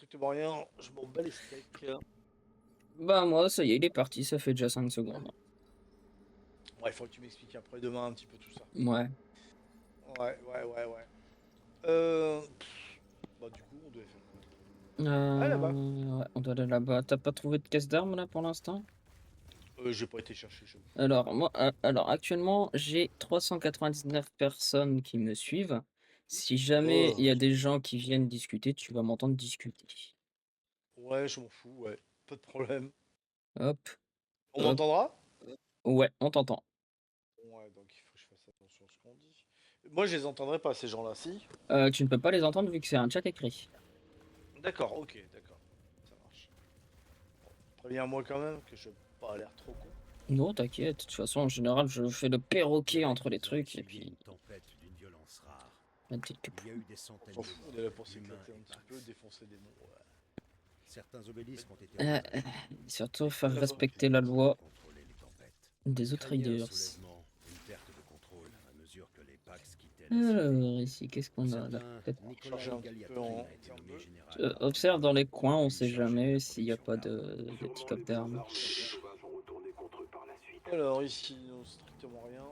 strictement rien, je m'en bats les steaks. Bah moi, ça y est, il est parti, ça fait déjà 5 secondes. Ouais, il faut que tu m'expliques après demain un petit peu tout ça. Ouais. Ouais. Bah du coup, on devait faire quoi? Ah là-bas. Ouais, on doit aller là-bas. T'as pas trouvé de caisse d'armes là pour l'instant? J'ai pas été chercher, j'avoue. Alors, moi, alors actuellement, j'ai 399 personnes qui me suivent. Si jamais il Oh, y a des gens qui viennent discuter, tu vas m'entendre discuter. ouais, je m'en fous, ouais. Pas de problème. Hop, On hop. m'entendra? Ouais, on t'entend. Ouais, donc il faut que je fasse attention à ce qu'on dit. Moi, je les entendrai pas, ces gens-là, si? Tu ne peux pas les entendre vu que c'est un chat écrit. D'accord, ok, d'accord. Ça marche. Préviens-moi quand même que je vais pas l'air trop con. Non, t'inquiète. De toute façon, en général, je fais le perroquet Direct, entre les vous aurez trucs et subi puis une tempête d'une violence rare. la petite Il y a eu des On centaines s'en de fout, on morts, est là pour humains s'éclater et un petit peu, Pax. défoncer des monts. Ouais. Certains obélisques ont été Euh, ravagés. surtout Ah, faire là-bas. respecter la loi Contrôler les tempêtes. des Ils craignaient un Outriders. soulèvement, une perte de contrôle à mesure que les Pax quittaient la cité. Alors, ici, qu'est-ce Pour qu'on a là? certains, Peut-être, Charger Nikolai un petit peu Galiatrin en a été termes nommé de... général par la observe dans Cour, les coins, on puis sait chargé de jamais la s'il n'y a production pas d'armes. de petits coffres d'armes. Alors ici, non, strictement rien.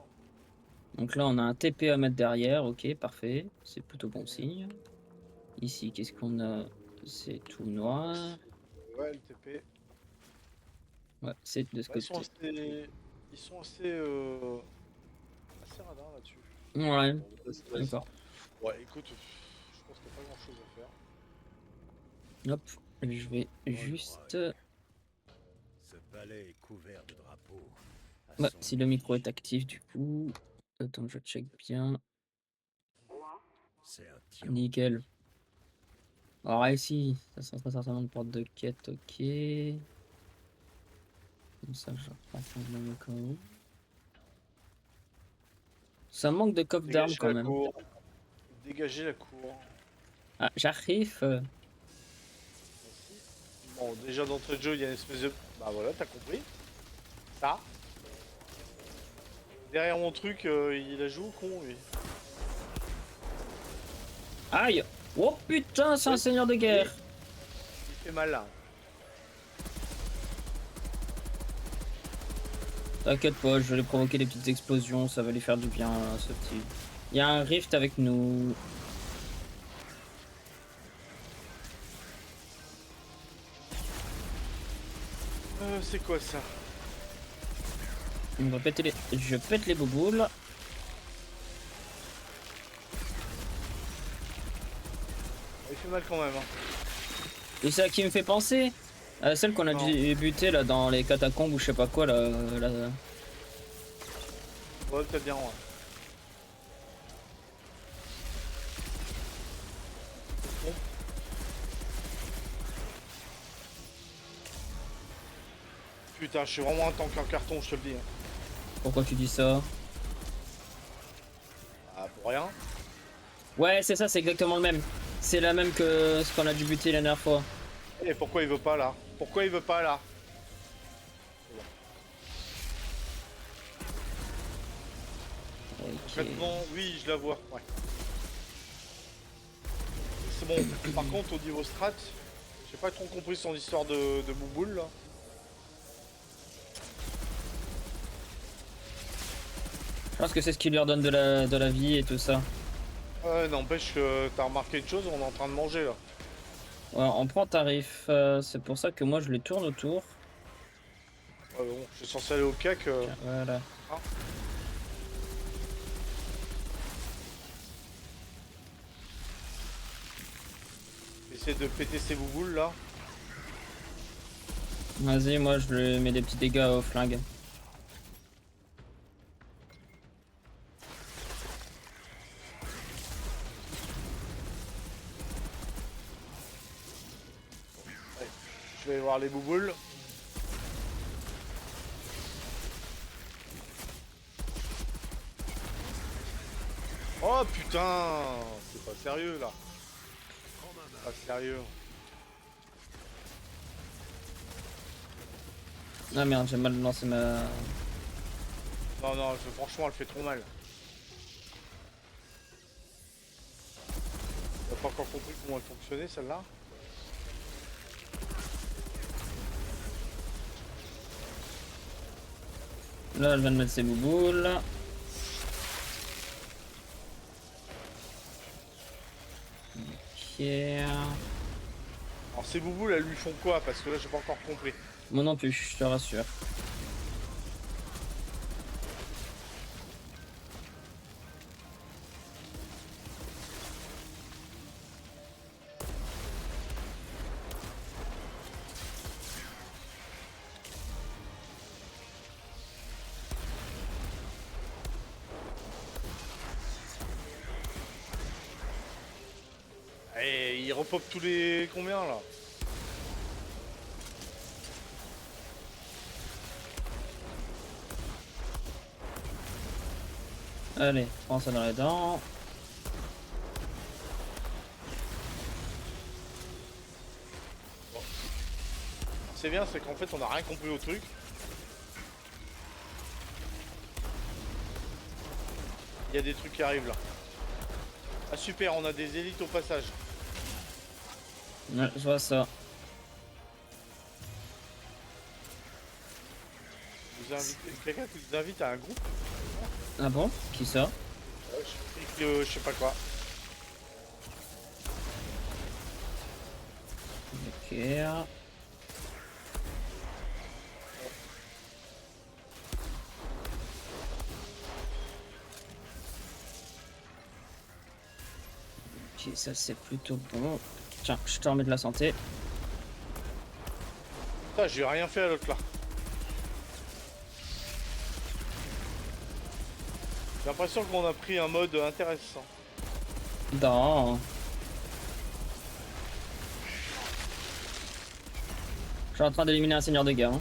Donc là, on a un TP à mettre derrière, ok, parfait, c'est plutôt bon signe. Ici, qu'est-ce qu'on a? C'est tout noir. Ouais, le TP. Ouais, c'est de ce Bah, ils sont côté. assez... Ils sont assez radins là-dessus. Ouais, Bon, vas-y. d'accord. Ouais, écoute, je pense qu'il n'y a pas grand-chose à faire. Hop, je vais juste... Olroy. Ce palais est couvert de drapeaux. À Ouais, son si le micro est effigie. actif, du coup... Attends, je check bien. C'est un tyran. Nickel. Alors ici, ça sera très certainement une porte de quête, ok. Comme ça, je reprends le cas où. Ça manque de coffre d'armes Dégagez quand la même. cour. Dégagez la cour. Ah, j'arrive. Merci. Bon, déjà d'entrée de jeu, il y a une espèce de... Bah voilà, t'as compris. Ça. Derrière mon truc, il a joué au con, lui. Aïe! Oh putain, c'est un Oui, seigneur de oui, guerre! il fait mal là. T'inquiète pas, je vais lui provoquer des petites explosions, ça va lui faire du bien, ce petit. Il y a un rift avec nous. C'est quoi ça? On va péter les... Je pète les bouboules. Il fait mal quand même, hein. Et c'est à qui me fait penser? À celle qu'on a Non. dû buter là dans les catacombes ou je sais pas quoi là. Ouais, peut-être bien, ouais. Bon. Putain, je suis vraiment un tank en carton, je te le dis, hein. Pourquoi tu dis ça? Ah, pour rien. Ouais, c'est ça, c'est exactement le même. C'est la même que ce qu'on a dû buter la dernière fois. Et pourquoi il veut pas là? Pourquoi il veut pas là? Ok. Concrètement, oui, je la vois. Ouais. C'est bon. Par contre, au niveau strat, j'ai pas trop compris son histoire de bouboule là. Je pense que c'est ce qui lui redonne de la vie et tout ça. N'empêche que t'as remarqué une chose, on est en train de manger là. Ouais, on prend tarif. C'est pour ça que moi je les tourne autour. Ouais, bon, je suis censé aller au CAC. Tiens, voilà. Hein. Essayer de péter ces bouboules là. Vas-y, moi je lui mets des petits dégâts au flingue. Ouais. Je vais aller voir les bouboules. Oh putain, c'est pas sérieux là. Pas sérieux. Ah merde, j'ai mal lancé ma... Non, non, franchement, elle fait trop mal. T'as pas encore compris comment elle fonctionnait celle-là? Là, elle vient de mettre ses bouboules. Ok. Alors ces bouboules, elles lui font quoi? Parce que là, j'ai pas encore compris. Moi non plus, je te rassure. Et il repop tous les combien là? Allez, prends ça dans les dents. C'est bien, c'est qu'en fait, on a rien compris au truc. Il y a des trucs qui arrivent là. Ah super, on a des élites au passage. Ouais, je vois ça. Vous invitez quelqu'un qui vous invite à un groupe? Ah bon? Qui ça? Je clique je sais pas quoi. Ok. Ok, ça c'est plutôt bon. Tiens, je te remets de la santé. Putain, j'ai rien fait à l'autre là. J'ai l'impression qu'on a pris un mode intéressant. Non. Je suis en train d'éliminer un seigneur de guerre. Hein.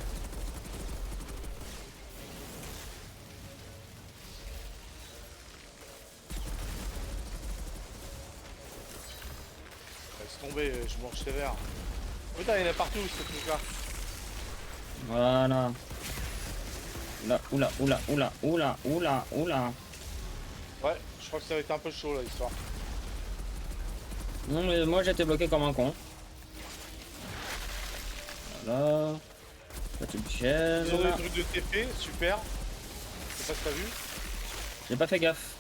Laisse tomber, je mange sévère. Putain, il y en a partout ce truc là. Voilà. Oula, oula, oula, oula, oula, oula. Ouais, je crois que ça va être un peu chaud là l'histoire. Non mais moi j'étais bloqué comme un con. Voilà. Là tu me Ils ont des gênes. trucs de TP, super. Je sais pas si t'as vu. J'ai pas fait gaffe.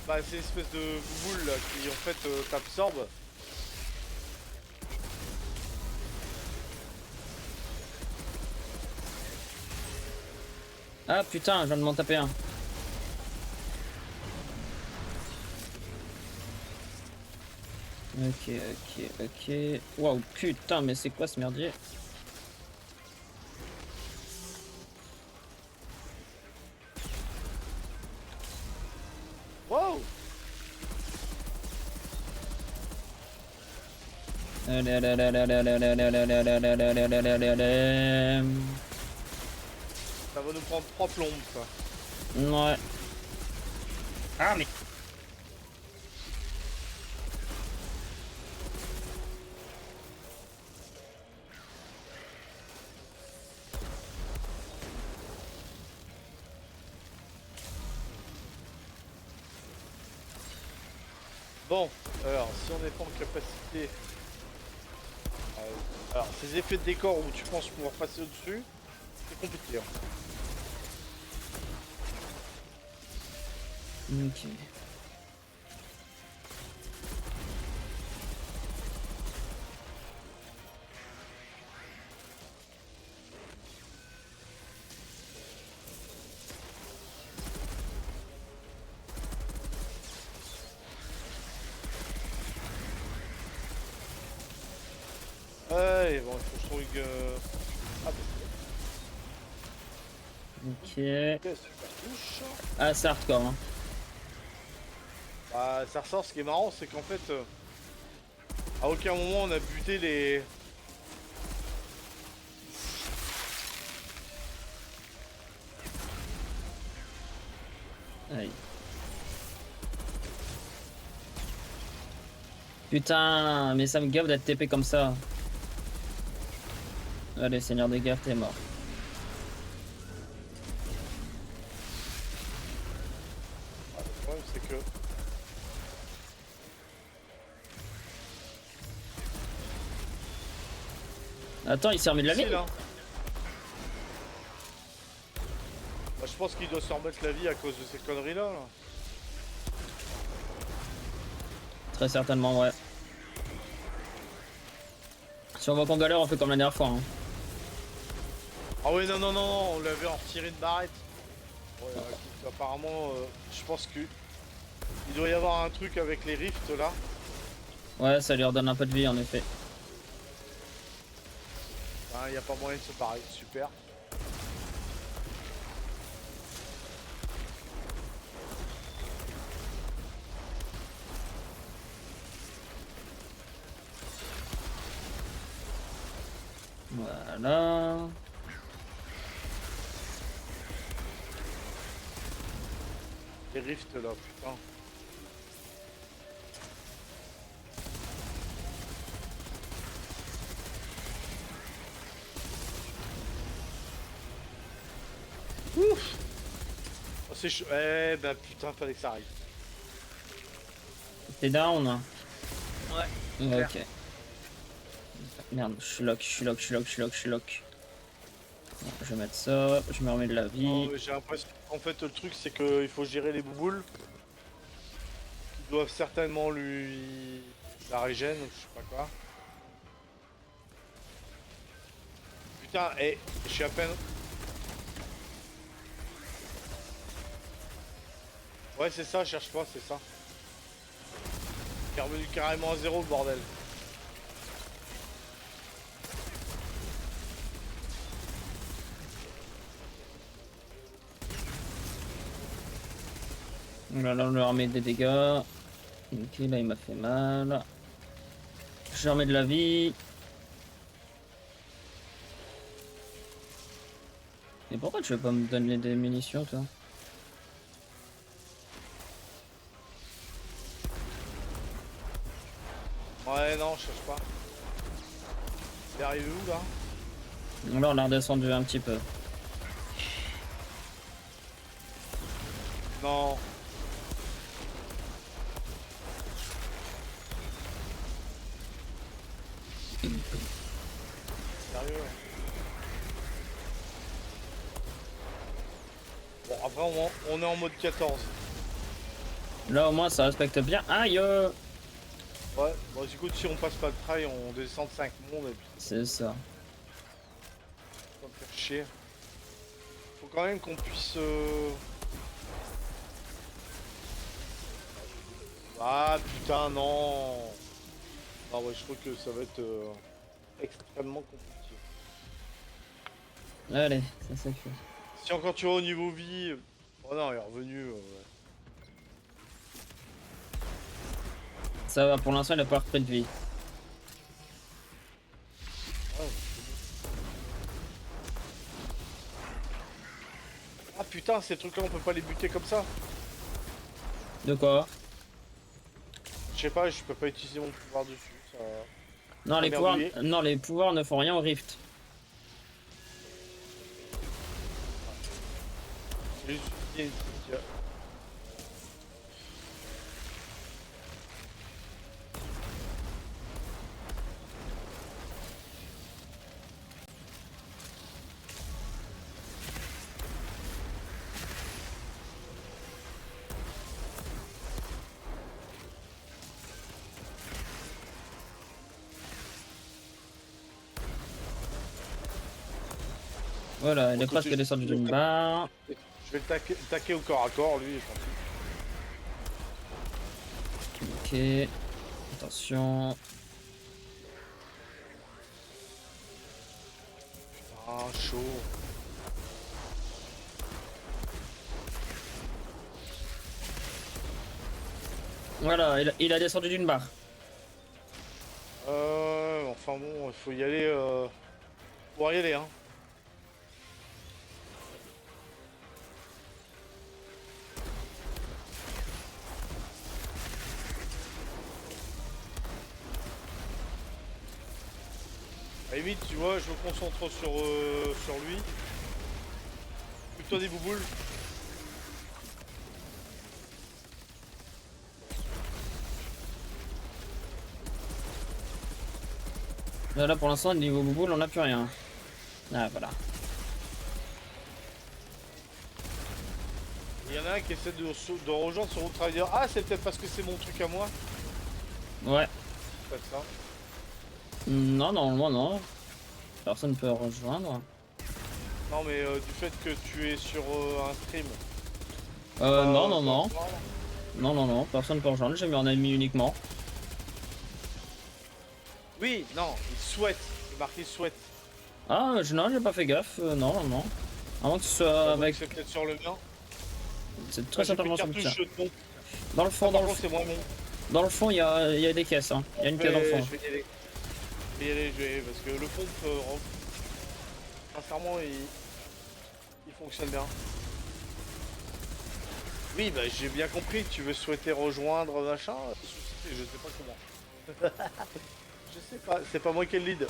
Bah c'est une espèce de boule là qui en fait t'absorbe. Ah putain, je viens de m'en taper un. Ok, ok, ok. Waouh, putain, mais c'est quoi ce merdier? Wow. Allez, allez, allez, allez, allez, allez, allez, allez, allez, allez, allez, allez, allez, allez, allez. Ça va nous prendre 3 plombes ça. Ouais. Ah mais... Bon, alors si on n'est pas en capacité... alors ces effets de décor où tu penses pouvoir passer au-dessus, c'est compliqué. Hein. Ok. Ouais, bon, il faut que je trouve une... Ah, Ok. bah, super touche. Ah c'est hardcore hein. Bah, ça ressort, ce qui est marrant, c'est qu'en fait, à aucun moment on a buté les... Aïe. Putain, mais ça me gave d'être TP comme ça. Allez, seigneur des guerres, t'es mort. Ah, le problème, c'est que... Attends, il s'est remis de la vie. Facile, hein. Bah, je pense qu'il doit se remettre la vie à cause de ces conneries là. Très certainement, ouais. Si on voit qu'on galère, on fait comme la dernière fois. Hein. Ah oui, non, non, non, non, on l'avait en retiré une barrette. Ouais, écoute, apparemment, je pense que il doit y avoir un truc avec les rifts là. Ouais, ça lui redonne un peu de vie en effet. Il n'y a pas moyen de se barrer, super. Voilà. Les rifts là, putain. Ouf. Oh, c'est chaud. Eh ben putain, fallait que ça arrive. T'es down? Ouais. Ouais, ok. Merde, je suis lock, je suis lock, je suis lock, je suis lock, je suis lock. Bon, je vais mettre ça, je me remets de la vie. J'ai l'impression qu'en fait le truc c'est qu'il faut gérer les bouboules. Qui doivent certainement lui... la régène ou je sais pas quoi. Putain, et je suis à peine... Ouais c'est ça, cherche pas, c'est ça. Il est revenu carrément à zéro le bordel. Là, on lui remet des dégâts. Ok, là, il m'a fait mal. Je remets de la vie. Et pourquoi tu veux pas me donner des munitions, toi? Ouais non, je cherche pas. Il est arrivé où là? Là, on a redescendu un petit peu. Non. Sérieux? Bon après on est en mode 14. Là, au moins, ça respecte bien. Aïe! Ouais, bon écoute si on passe pas le trail on descend de 5 mondes et puis C'est ça. on va me faire chier. Faut quand même qu'on puisse... Ah putain non. Ah ouais je crois que ça va être extrêmement compliqué. Allez, ça c'est fait. Si encore tu vas au niveau vie... Oh non il est revenu... ouais. Ça va, pour l'instant, il a pas repris de vie. Ouais, ah putain ces trucs là on peut pas les buter comme ça. De quoi? Je sais pas, je peux pas utiliser mon pouvoir dessus. Ça... Non, les pouvoirs... merdouillé. non, les pouvoirs ne font rien au rift. J'ai juste utilisé une petite... Voilà, il est Bon, presque écoutez, descendu d'une barre. Je vais le taquer au corps à corps lui. Ok. Attention. Ah chaud. Voilà, il a descendu d'une barre. Enfin bon, il faut y aller. Faut y aller hein. À la limite, tu vois, je me concentre sur lui. Plutôt des bouboules. Là, pour l'instant, niveau bouboule, on n'a plus rien. Ah, voilà. Il y en a un qui essaie de rejoindre sur Outrider. Ah, c'est peut-être parce que c'est mon truc à moi. Ouais. Peut-être ça. Non, normalement non. Personne peut rejoindre. Non, mais du fait que tu es sur un stream. Non, non, sur non. un serveur. Non, non, non. Personne peut rejoindre. J'ai mis en ami uniquement. Oui, non, il souhaite. Il marque il souhaite. Ah, non, j'ai pas fait gaffe. Non, non, non. À moins que ce soit Donc avec. c'est peut-être sur le mien. C'est Moi, très j'ai plus certainement de sur le tien. cartouche, je te montre. Dans le fond, Par contre, c'est moins bon. dans le fond, il y a des caisses. Hein. Il y a une caisse dans le fond. Je vais y aller. Je vais y aller, parce que le pompe, sincèrement, il fonctionne bien. Oui, bah j'ai bien compris, tu veux souhaiter rejoindre machin, je sais pas comment. Je sais pas, c'est pas moi qui ai le lead.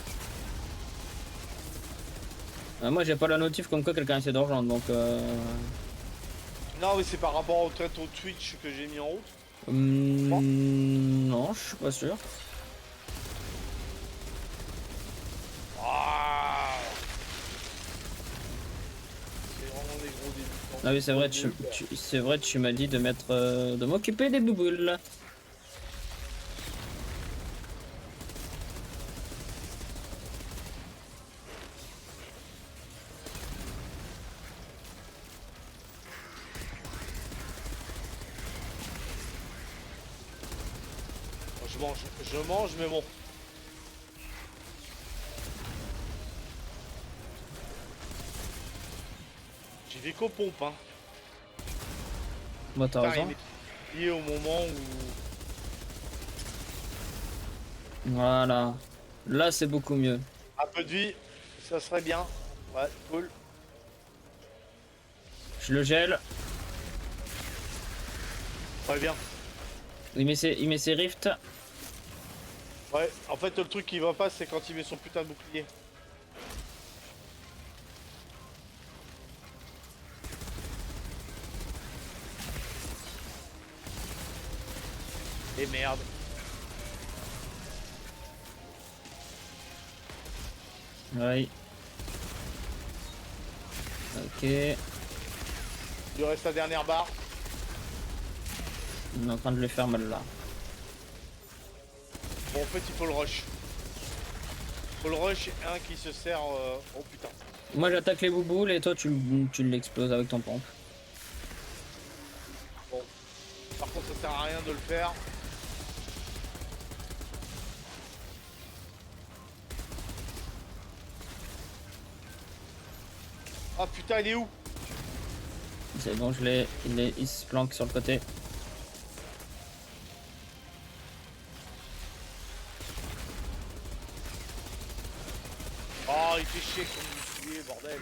Moi, j'ai pas la notif comme quoi quelqu'un essaie de rejoindre, donc. Non, mais c'est par rapport au trait au Twitch que j'ai mis en route. Non, je suis pas sûr. Ah, c'est vraiment des gros débutants. Ah oui, c'est vrai, c'est vrai, tu m'as dit de mettre, de m'occuper des bouboules. Je mange, mais bon. J'y vais qu'aux pompes, hein. Bah, t'as Putain, raison. il est lié au moment où... Voilà. Là, c'est beaucoup mieux. Un peu de vie, ça serait bien. Ouais, cool. Je le gèle. Très bien. Il met ses rifts. Ouais, en fait, le truc qui va pas, c'est quand il met son putain de bouclier. Et merde. Oui. Ok. Il lui reste la dernière barre. On est en train de le faire mal là. Bon, en fait, il faut le rush. Faut le rush, un qui se sert... Oh putain. Moi, j'attaque les bouboules et toi, tu l'exploses avec ton pompe. Bon. Par contre, ça sert à rien de le faire. Ah putain, il est où? C'est bon, je l'ai. Il se planque sur le côté. Oh, il fait chier son bouclier, bordel.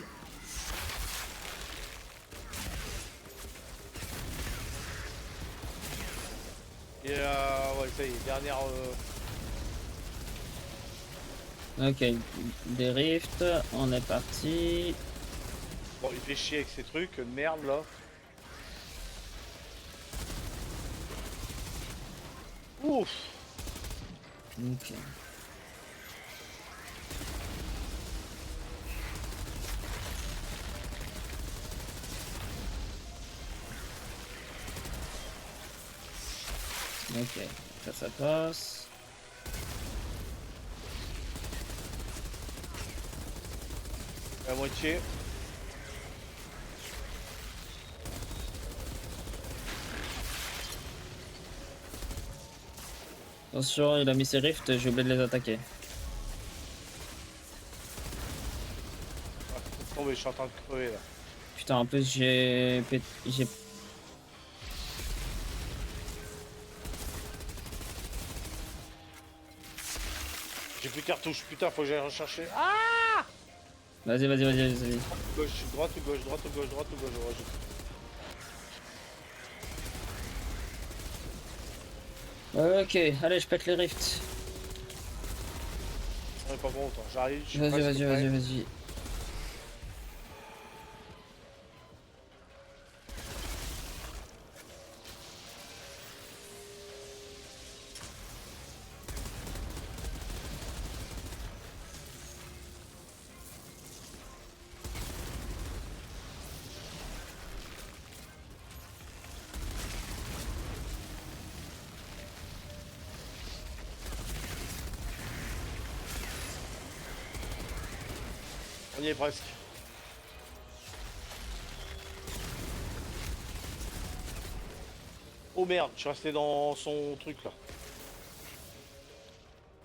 Et ouais, ça y est, dernière... Ok, des rifts, on est parti. Bon, il fait chier avec ces trucs, de merde, là. Ouf. Ok. Ok, ça passe. La moitié. Attention, il a mis ses rifts, j'ai oublié de les attaquer. Oh, mais je suis en train de crever, là. Putain, en plus j'ai... J'ai plus de cartouches, putain, faut que j'aille rechercher. Ah! Vas-y. Gauche, droite ou gauche, droite ou gauche, droite ou gauche, ouais, Ok, allez, je pète les rifts. on est pas bon, autant. J'arrive, je suis Vas-y, presque prêt. vas-y. On y est presque. Oh merde, je suis resté dans son truc là.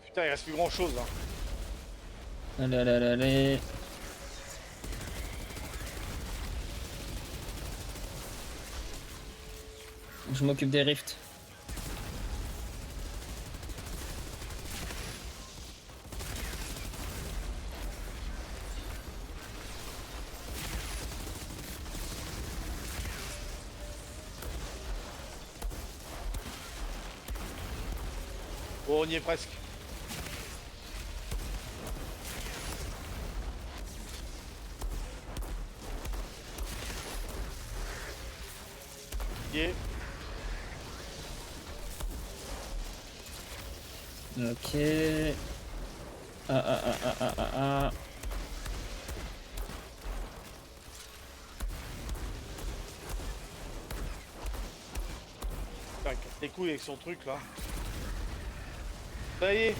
Putain, il reste plus grand chose. Hein. Allez, allez, allez, allez. Je m'occupe des rifts. Oh, on y est presque. Y est. Ok. Ah ah ah ah ah ah ah. Putain, il casse les couilles avec son truc là. Ça y est.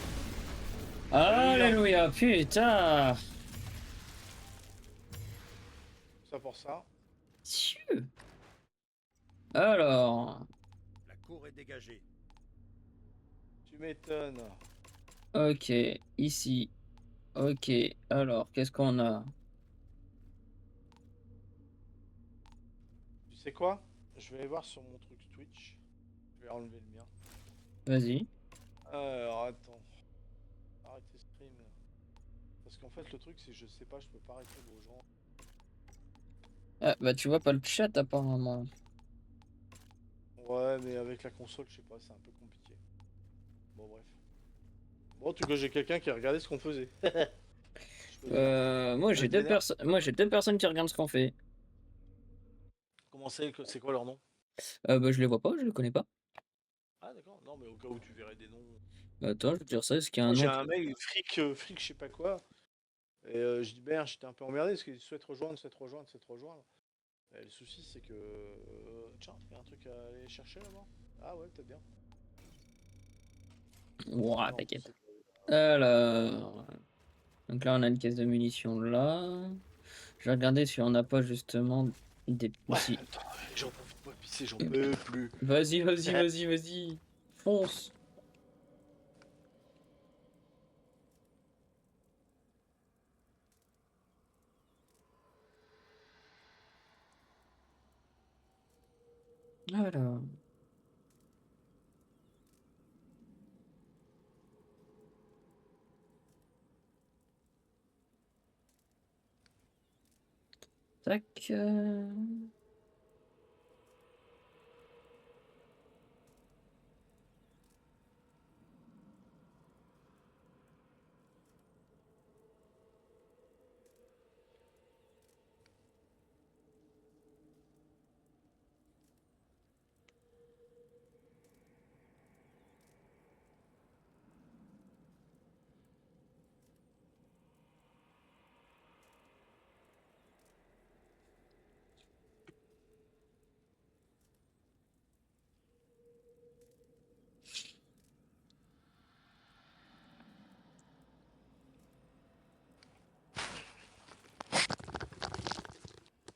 Alléluia, putain. Ça pour ça. Tieu. Alors, La cour est dégagée. Tu m'étonnes. ok, ici. Ok, alors, qu'est-ce qu'on a? Tu sais quoi? Je vais aller voir sur mon truc Twitch. Je vais enlever le mien. Vas-y. Alors attends. Arrêter stream. Parce qu'en fait le truc c'est je sais pas, je peux pas arrêter vos gens. Ah, bah tu vois pas le chat apparemment. Ouais mais avec la console je sais pas, c'est un peu compliqué. Bon bref. Bon en tout cas j'ai quelqu'un qui a regardé ce qu'on faisait. Je peux dire. Moi j'ai deux vénère. personnes. Moi j'ai deux personnes qui regardent ce qu'on fait. Comment c'est quoi leur nom? Bah je les vois pas, je les connais pas. Ah d'accord, non mais au cas où tu verrais des noms. Attends, je vais te dire ça, est-ce qu'il y a Moi un j'ai nom? un mec, fric je sais pas quoi. Et je dis merde, j'étais un peu emmerdé parce qu'il souhaite rejoindre, souhaite rejoindre, souhaite rejoindre. Et le souci c'est que. Tiens, il y a un truc à aller chercher là-bas. Ah ouais, peut-être bien. Ouah, Non, t'inquiète. c'est- Alors. Donc là on a une caisse de munitions là. Je vais regarder si on n'a pas justement des Ouais, petits. attends, j'en peux pas pisser, j'en peux plus. Vas-y, vas-y, vas-y, vas-y. Fonce. Alors. Tac.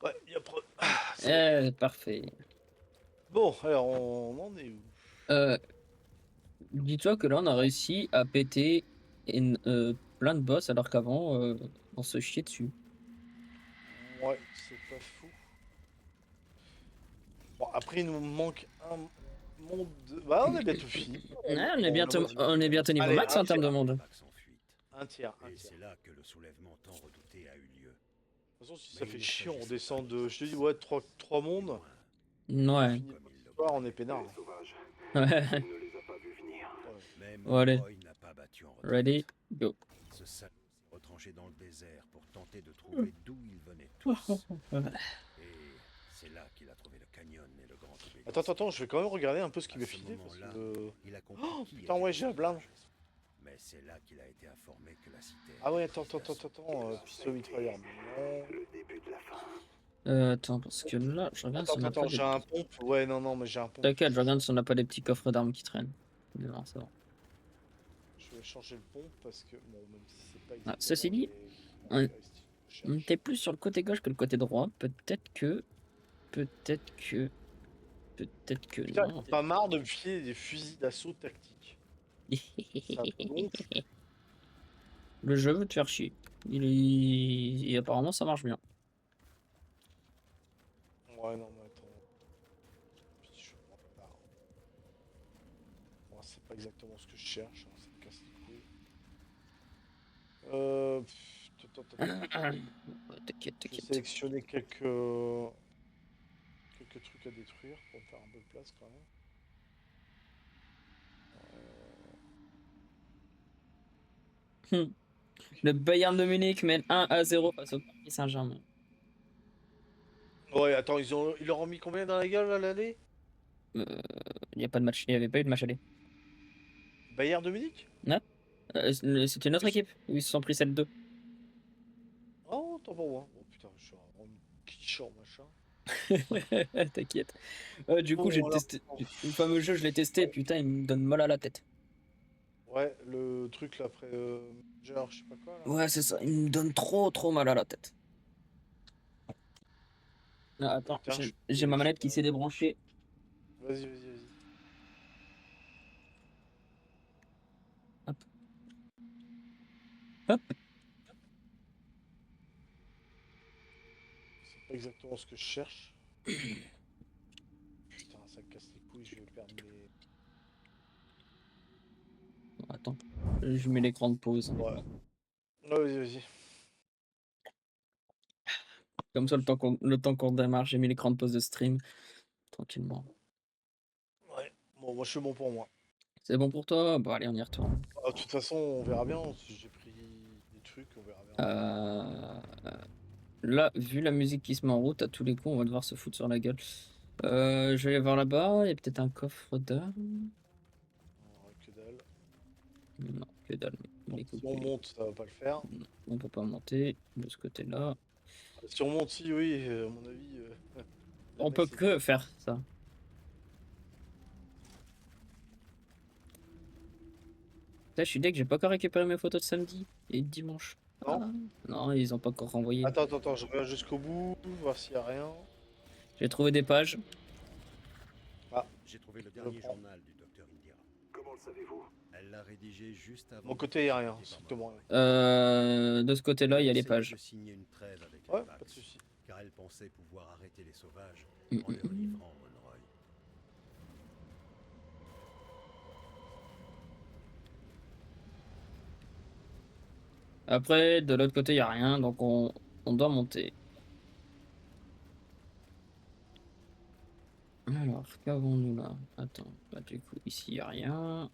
Ouais, il y a c'est Parfait. bon. Bon, alors on en est où? Euh, Dis-toi que là, on a réussi à péter plein de boss alors qu'avant, on se chiait dessus. Ouais, c'est pas fou. Bon, après il nous manque un monde. Bah on est bientôt fini. Ouais, on est Bon, bientôt, la moitié. on est bientôt niveau Allez, max en termes de monde. Max en fuite. Un tiers, un Et tiers. c'est là que le soulèvement tant redouté a eu lieu. De toute façon, si Mais ça il fait ne chier, on s'agissait descend pas de. Je te dis, ouais, trois mondes. Ouais. Fini l'histoire, on est peinard. Ouais. Même Bon, allez. Roy n'a pas battu en retraite. Ready, go. Ce salaud s'est retranché dans le désert pour tenter de trouver d'où ils venaient tous. Et c'est là qu'il a trouvé le canyon et le grand obélisque. Attends, je vais quand même regarder un peu ce qu'il À m'a ce filé. Parce moment-là, que... il a compris Oh, qui putain, était ouais, j'ai la blinde. Mais c'est là qu'il a été informé que la cité. Ah ouais, attends, pistolet mitrailleur. Non. Attends, parce que là, je regarde si on n'a pas Attends, des... j'ai un pompe. Ouais, non, mais j'ai un pompe. T'inquiète, je regarde si on n'a pas des petits coffres d'armes qui traînent. Non, c'est bon. Je vais changer le pompe parce que. Bon, même si c'est pas Ah, ceci dit, exactement les on- caractéristiques. cherche. T'es plus sur le côté gauche que le côté droit. Peut-être que. Peut-être que. Peut-être que Putain, non. j'en ai pas marre de me filer des fusils d'assaut tactiques. Ça me gonfle. Le jeu veut te faire chier. Et apparemment ça marche bien. Ouais, non, mais attends. Puis je m'en pars. Bon, c'est pas exactement ce que je cherche, hein, ça me casse les couilles. T'inquiète, Je vais t'inquiète. sélectionner quelques trucs à détruire pour me faire un peu de place quand même. Le Bayern de Munich mène 1-0 face au Paris Saint-Germain. Ouais, attends, ils leur ont mis combien dans la gueule à l'aller? Il n'y a pas de match, il n'y avait pas eu de match aller. Bayern de Munich? Non. C'était une autre équipe où ils se sont pris 7-2. Oh, tant pour moi. Oh putain, je suis en quichant, machin. T'inquiète. Du coup, Bon, j'ai alors, testé. Le fameux jeu, je l'ai testé, putain, il me donne mal à la tête. ouais, le truc là, après, genre, je sais pas quoi là. Ouais, c'est ça, il me donne trop mal à la tête. Ah, attends, Putain, j'ai ma manette qui s'est débranchée. Vas-y, vas-y, vas-y. Hop. Hop. C'est pas exactement ce que je cherche. Putain, ça casse les couilles, je vais perdre mes. Attends, je mets l'écran de pause. Ouais. Ouais, vas-y, vas-y. Comme ça, le temps qu'on démarre, j'ai mis l'écran de pause de stream. Tranquillement. Ouais. Bon, moi je suis bon pour moi. C'est bon pour toi? Bon, allez, on y retourne. Ah, de toute façon, on verra bien. Si j'ai pris des trucs, on verra bien. Là, vu la musique qui se met en route, à tous les coups, on va devoir se foutre sur la gueule. Je vais aller voir là-bas. Il y a peut-être un coffre d'armes. Ouais, que dalle. Non, que dalle. Il est Si coupé. on monte, ça va pas le faire. Non, on peut pas monter de ce côté-là. Si on monte, si, oui, à mon avis. On peut que faire ça. Là, je suis deg, j'ai pas encore récupéré mes photos de samedi et de dimanche. Non. Ah, non, ils ont pas encore renvoyé. Attends, je regarde jusqu'au bout, voir s'il y a rien. J'ai trouvé des pages. Ah, J'ai trouvé le le dernier prends. journal du docteur Indira. Comment le savez-vous? Elle l'a rédigé juste avant. De mon côté, il y a rien, d'être strictement morte. rien. De ce côté-là, il y a les Elle essayait pages. de signer une trêve avec Ouais, Alvax, pas de soucis. car elle pensait pouvoir arrêter les sauvages Mm, en leur mm, mm. livrant Monroy. Après, de l'autre côté, il n'y a rien, donc on doit monter. Alors, qu'avons-nous là? Attends, bah, du coup, ici, il n'y a rien.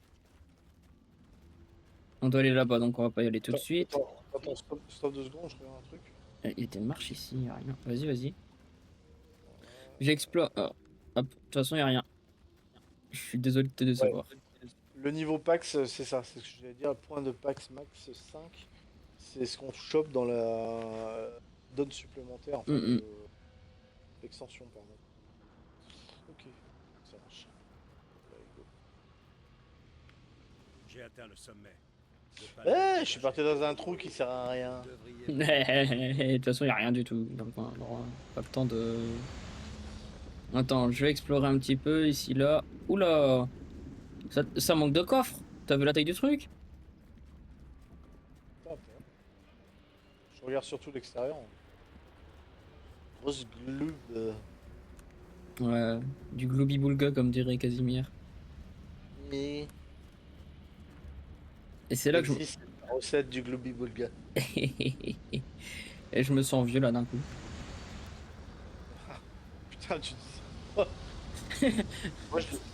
On doit aller là-bas, donc on va pas y aller tout de suite. Attends, stop 2 secondes, je regarde un truc. Il y a des marches ici, il n'y a rien. Vas-y, vas-y. J'explore. Oh, hop, de toute façon, il n'y a rien. Je suis désolé de te décevoir. Le niveau Pax, c'est ça, c'est ce que je voulais dire. Le point de Pax max 5, c'est ce qu'on chope dans la donne supplémentaire, enfin, Mm, mm. l'extension, pardon. Ok, ça marche. Allez, go. J'ai atteint le sommet. Je suis parti dans un trou qui sert à rien. De toute façon, il n'y a rien du tout. Donc, on aura pas le temps de. Attends, je vais explorer un petit peu ici, là. Oula! Ça manque de coffre! T'as vu la taille du truc? Je regarde surtout l'extérieur. Grosse glube. Ouais, du glooby-boulga, comme dirait Casimir. Et Et c'est là que je. existe la recette du glooby bulga. Et je me sens vieux là d'un coup. Putain, tu dis ça.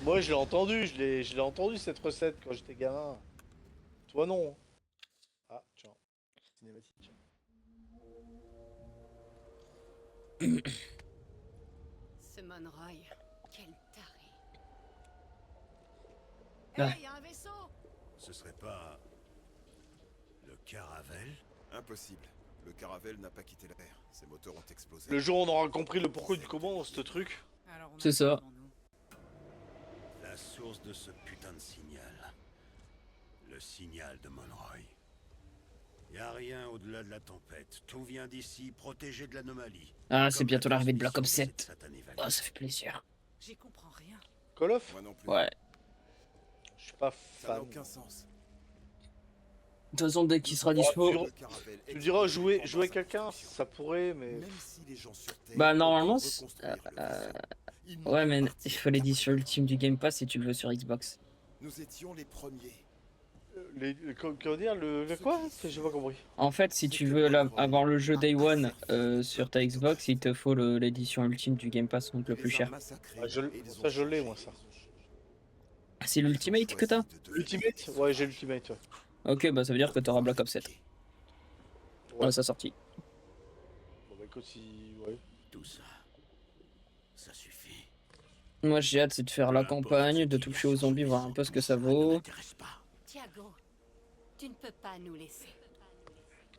Moi, je l'ai entendu, je l'ai entendu cette recette quand j'étais gamin. Toi non. Ah, tiens. Cinématique. Ce Monroy, quel taré. Ah. Hé, y a un vaisseau! Ce serait pas le Caravelle? Impossible. Le Caravelle n'a pas quitté la mer. Ses moteurs ont explosé. Le jour où on aura compris le pourquoi du comment dans ce truc. Alors on a C'est ça. devant nous. La source de ce putain de signal. Le signal de Monroy. Y a rien au-delà de la tempête. Tout vient d'ici, protégé de l'anomalie. Ah, c'est Comme bientôt la l'arrivée de Black Ops transmission de 7. cette satanée Oh, vallée. ça fait plaisir. J'y comprends rien. Call of? Moi non plus. Ouais. Je suis pas Ça n'a fan. aucun sens. De toute façon, dès qu'il sera Oh, dispo. tu- Tu me diras jouer quelqu'un, ça pourrait, mais. Même si les gens sur Terre Bah, ont pu normalement, reconstruire le vaisseau, ils n'ont ouais, pu mais il partir faut l'édition qu'après. ultime du Game Pass si tu le veux sur Xbox. Nous étions les premiers. Comment dire, le quoi? J'ai pas compris. En fait, si tu veux avoir le jeu Day One sur ta Xbox, il te faut l'édition ultime du Game Pass, donc le Il plus les a cher. massacrés Ah, et les ça, ont je l'ai, changés. moi, ça. C'est l'Ultimate que t'as? L'Ultimate? Ouais, j'ai l'Ultimate, ouais. Ok, bah ça veut dire que t'auras Black Ops 7 Ouais. à sa sortie. Bon, bah écoute, si. Ouais. Tout ça, ça suffit. Moi j'ai hâte, c'est de faire la campagne, de toucher aux zombies, voir un peu ce que ça vaut. Tiago, tu ne peux pas nous laisser.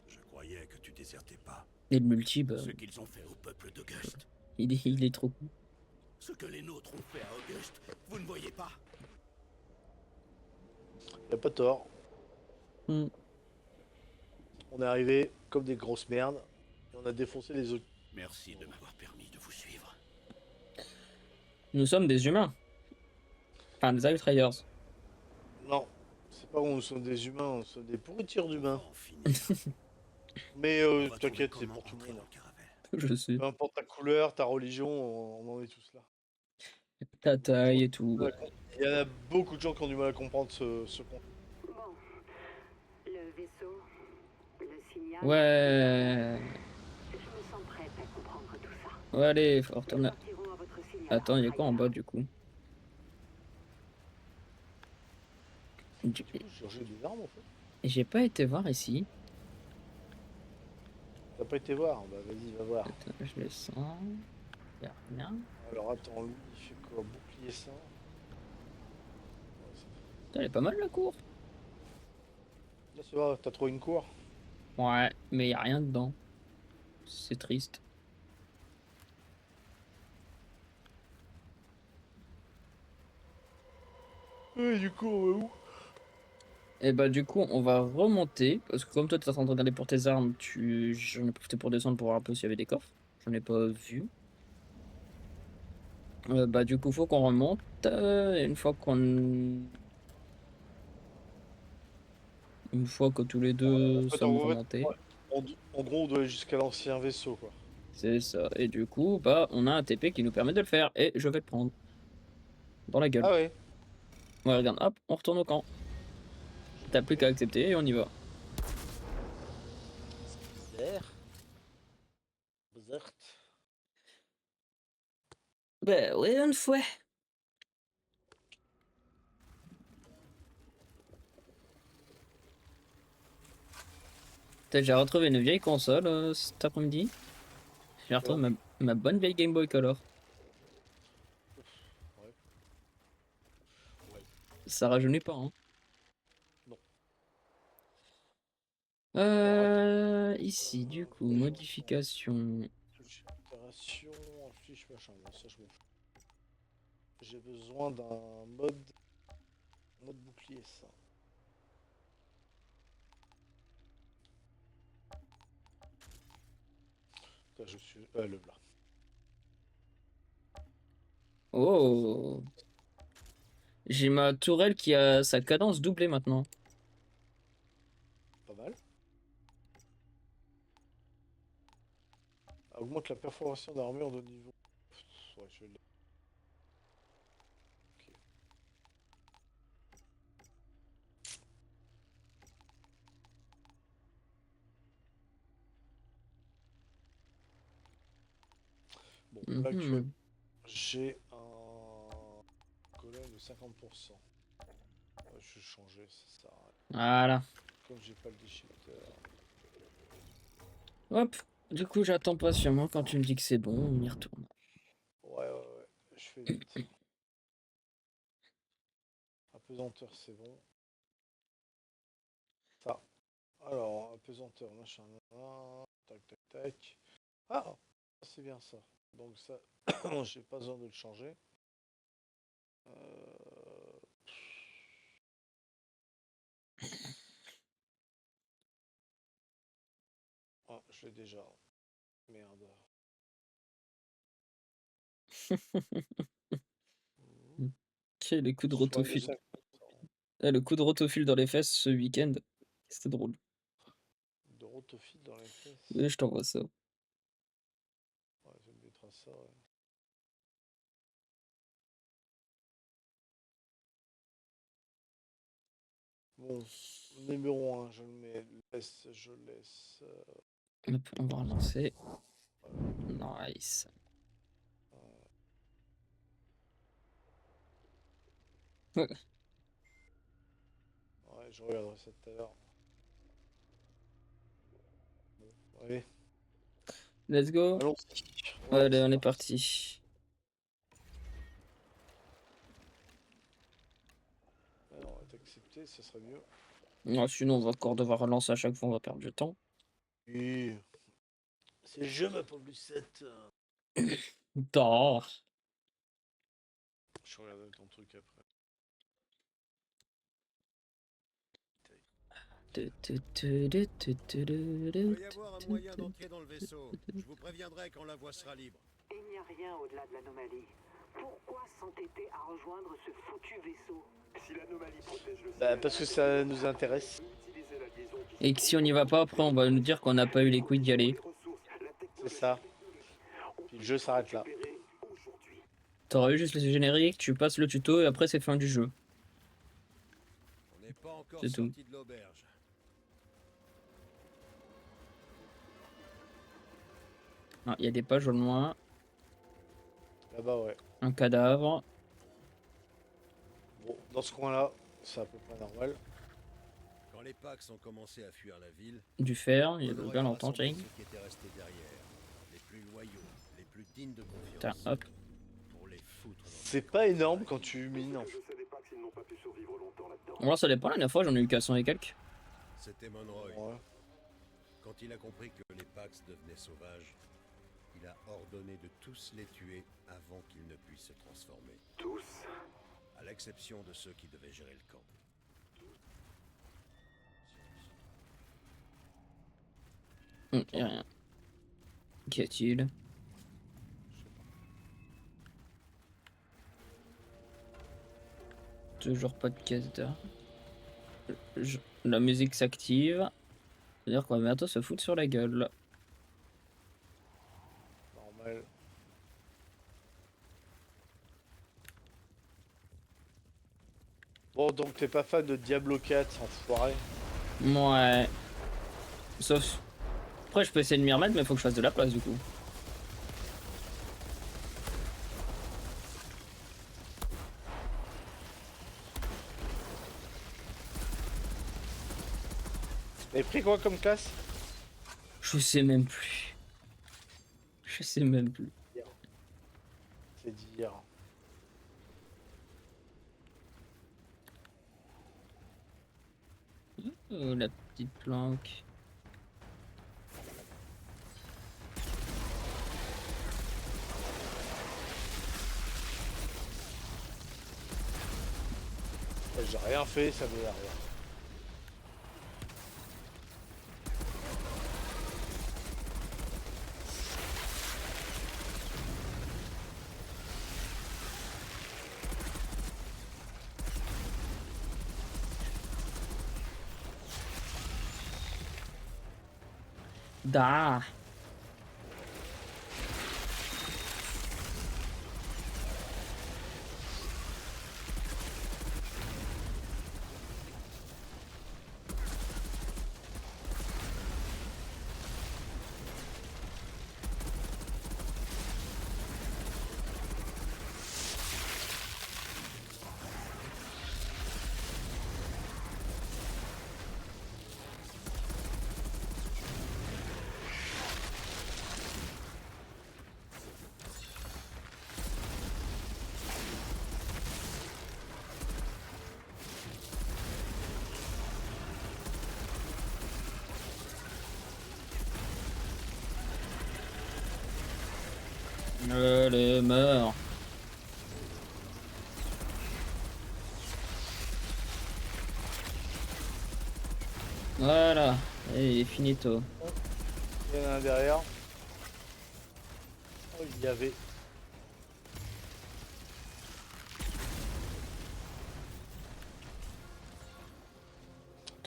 Je croyais que tu désertais pas. Et le multi, bah, Ce qu'ils ont fait au peuple d'Auguste. il est trop cool. Ce que les nôtres ont fait à Auguste, vous ne voyez pas. Y'a pas tort. Hmm. On est arrivé comme des grosses merdes. Et on a défoncé les autres. Merci de m'avoir permis de vous suivre. Nous sommes des humains. Enfin, des Outriders. Non. C'est pas où nous sommes des humains, nous sommes des pourritures d'humains. On va en finir. Mais On va trouver t'inquiète, c'est comment pour tout le entrer monde. dans le Caravelle. Je sais. Peu importe ta couleur, ta religion, on en est tous là. Ta taille et tout. Il y en a beaucoup de gens qui ont du mal à comprendre ce concept. Bon, le vaisseau, le signal. Ouais. Je me sens prête à comprendre tout ça. Ouais, allez, faut Nous retourner. partirons à votre signal. Attends, il y a quoi en bas du coup? Du coup, j'ai changé des armes en fait. J'ai pas été voir ici. T'as pas été voir? Bah vas-y, va voir. Attends, je le sens. Y'a rien. Alors attends, lui, il fait quoi? Bouclier ça? Ouais, Putain, elle est pas mal la cour. là, c'est vrai, t'as trouvé une cour? Ouais, mais y a rien dedans. C'est triste. Et du coup, on va où? Et bah du coup on va remonter, parce que comme toi t'es en train de regarder pour tes armes, j'en ai profité pour descendre pour voir un peu s'il y avait des coffres. J'en ai pas vu. Bah du coup faut qu'on remonte, et une fois que tous les deux En fait, sommes en fait, remontés, ouais, en gros, on doit aller jusqu'à l'ancien vaisseau, quoi. c'est ça. Et du coup bah on a un TP qui nous permet de le faire, et je vais le prendre. Dans la gueule. Ah ouais? Ouais regarde, hop, on retourne au camp. T'as plus qu'à accepter et on y va. Bizarre. Bah ouais, une fois. J'ai retrouvé une vieille console cet après-midi. J'ai retrouvé ma bonne vieille Game Boy Color. Ouais. Ouais. Ça rajeunit pas, hein. Non. Ici, du coup, modification. Opération, fiche, machin, bon, ça je m'en fous. J'ai besoin d'un mode bouclier, ça. Putain, je suis... le là. Oh! J'ai ma tourelle qui a sa cadence doublée maintenant. Pas mal. Augmente la perforation d'armure de niveau. Ouais, je l'ai. Ok. Bon, là, actuellement, Mhm. j'ai un colonne de 50%. Ouais, je vais changer, ça sert à rien. Voilà. Comme j'ai pas le déchiqueteur. Hop. Du coup, j'attends patiemment quand tu me dis que c'est bon, on y retourne. Ouais, je fais vite. Apesanteur, c'est bon. Ça. Alors, apesanteur, machin. Tac, tac, tac. Ah, c'est bien ça. Donc ça, j'ai pas besoin de le changer. Euh, Ah, je l'ai déjà. Merde. Ok, les coups de Soin de rotophile. 5%. Ah, le coup de rotophile dans les fesses ce week-end. C'était drôle. De rotophile dans les fesses. Oui, je t'envoie ça. Ouais, ça me mettra ça, ouais. Bon, numéro 1, je le mets. Je laisse. Hop, on va relancer. Nice. Ouais. Ouais, je regarderai ça tout à l'heure. Bon, allez, Let's go. allons-y. Allez, c'est on est parti. parti. Alors, on va t'accepter, ça serait mieux. Ah, sinon, on va encore devoir relancer à chaque fois, on va perdre du temps. Oui. C'est le jeu, ma pauvre Lucette. Tard. Je regarderai ton truc après. Il doit y avoir un moyen d'entrer dans le vaisseau. Je vous préviendrai quand la voie sera libre. Il n'y a rien au-delà de l'anomalie. Pourquoi s'entêter à rejoindre ce foutu vaisseau? Si l'anomalie protège le Bah, parce que ça nous intéresse. utiliser la liaison qui Et que si on n'y va pas, après, on va nous dire qu'on n'a pas eu les couilles d'y aller. C'est ça. Puis le jeu s'arrête là. T'auras eu juste le générique, tu passes le tuto et après, c'est fin du jeu. On n'est pas encore C'est tout. sorti de l'auberge. Ah, il y a des pages au loin, Là-bas, ouais. un cadavre. Bon, dans ce coin-là, c'est à peu près normal. Quand les Pax ont commencé à fuir la ville, Du fer, il y a on aurait bien longtemps, rassemblé tiens. ceux qui étaient restés derrière, les plus loyaux, les plus dignes de Tiens, confiance, hop. pour les foutre dans C'est pas énorme quand tu mines. En fait. Bon, ça dépend, la dernière fois, j'en ai eu 400 et quelques. C'était Monroy. Ouais. Quand il a compris que les Pax devenaient sauvages, il a ordonné de tous les tuer avant qu'ils ne puissent se transformer. Tous. À l'exception de ceux qui devaient gérer le camp. Y a rien. Qu'y a-t-il? Toujours pas de caisse d'art. La musique s'active. C'est-à-dire qu'on va bientôt se foutre sur la gueule. Normal. Bon, donc t'es pas fan de Diablo 4, enfoiré. Ouais. Sauf. Après, je peux essayer de m'y remettre, mais faut que je fasse de la place du coup. T'avais pris quoi comme classe? Je sais même plus. Je sais même plus. C'est dire. Oh, la petite planque. J'ai rien fait, ça veut rien. Da. Elle est morte. Voilà, et il est finito. Il y en a un derrière. Oh, il y avait.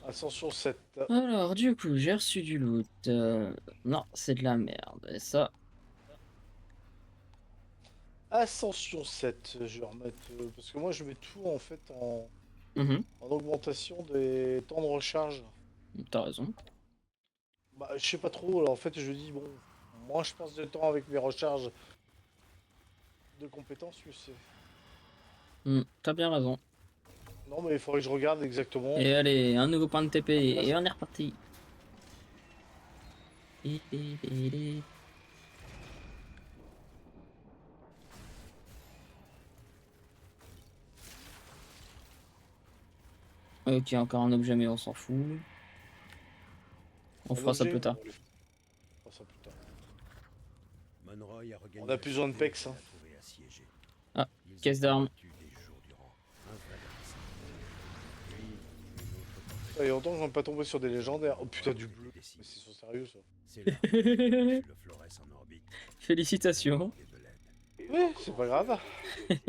Ascension 7. Alors, du coup, j'ai reçu du loot. Non, c'est de la merde. Et ça. Ascension 7. Je vais remettre. Parce que moi, je mets tout en fait Mhm, en augmentation des temps de recharge. t'as raison. Bah, je sais pas trop. Alors, en fait, je dis, bon, moi, je passe du temps avec mes recharges de compétences, tu sais. T'as bien raison. Non, mais il faudrait que je regarde exactement. Et allez, un nouveau point de TP. Là, Et on est reparti. Ok, encore un objet, mais on s'en fout. On un fera ça objet, plus tard. on fera ça plus tard. Monroy a regagné On a la plus besoin de cité pex, qu'il hein. a trouvé assiégée. Ah, Ils ont caisse d'armes. combattu des jours durant. Un vrai drame. Puis, une autre Ça fait longtemps que je n'ai pas tombé sur des légendaires. Oh putain, du tempête bleu. était Mais décimée. c'est sérieux ça. C'est là que le Flores en orbite. Félicitations. Et de l'aide. Oui, c'est pas grave. Je suis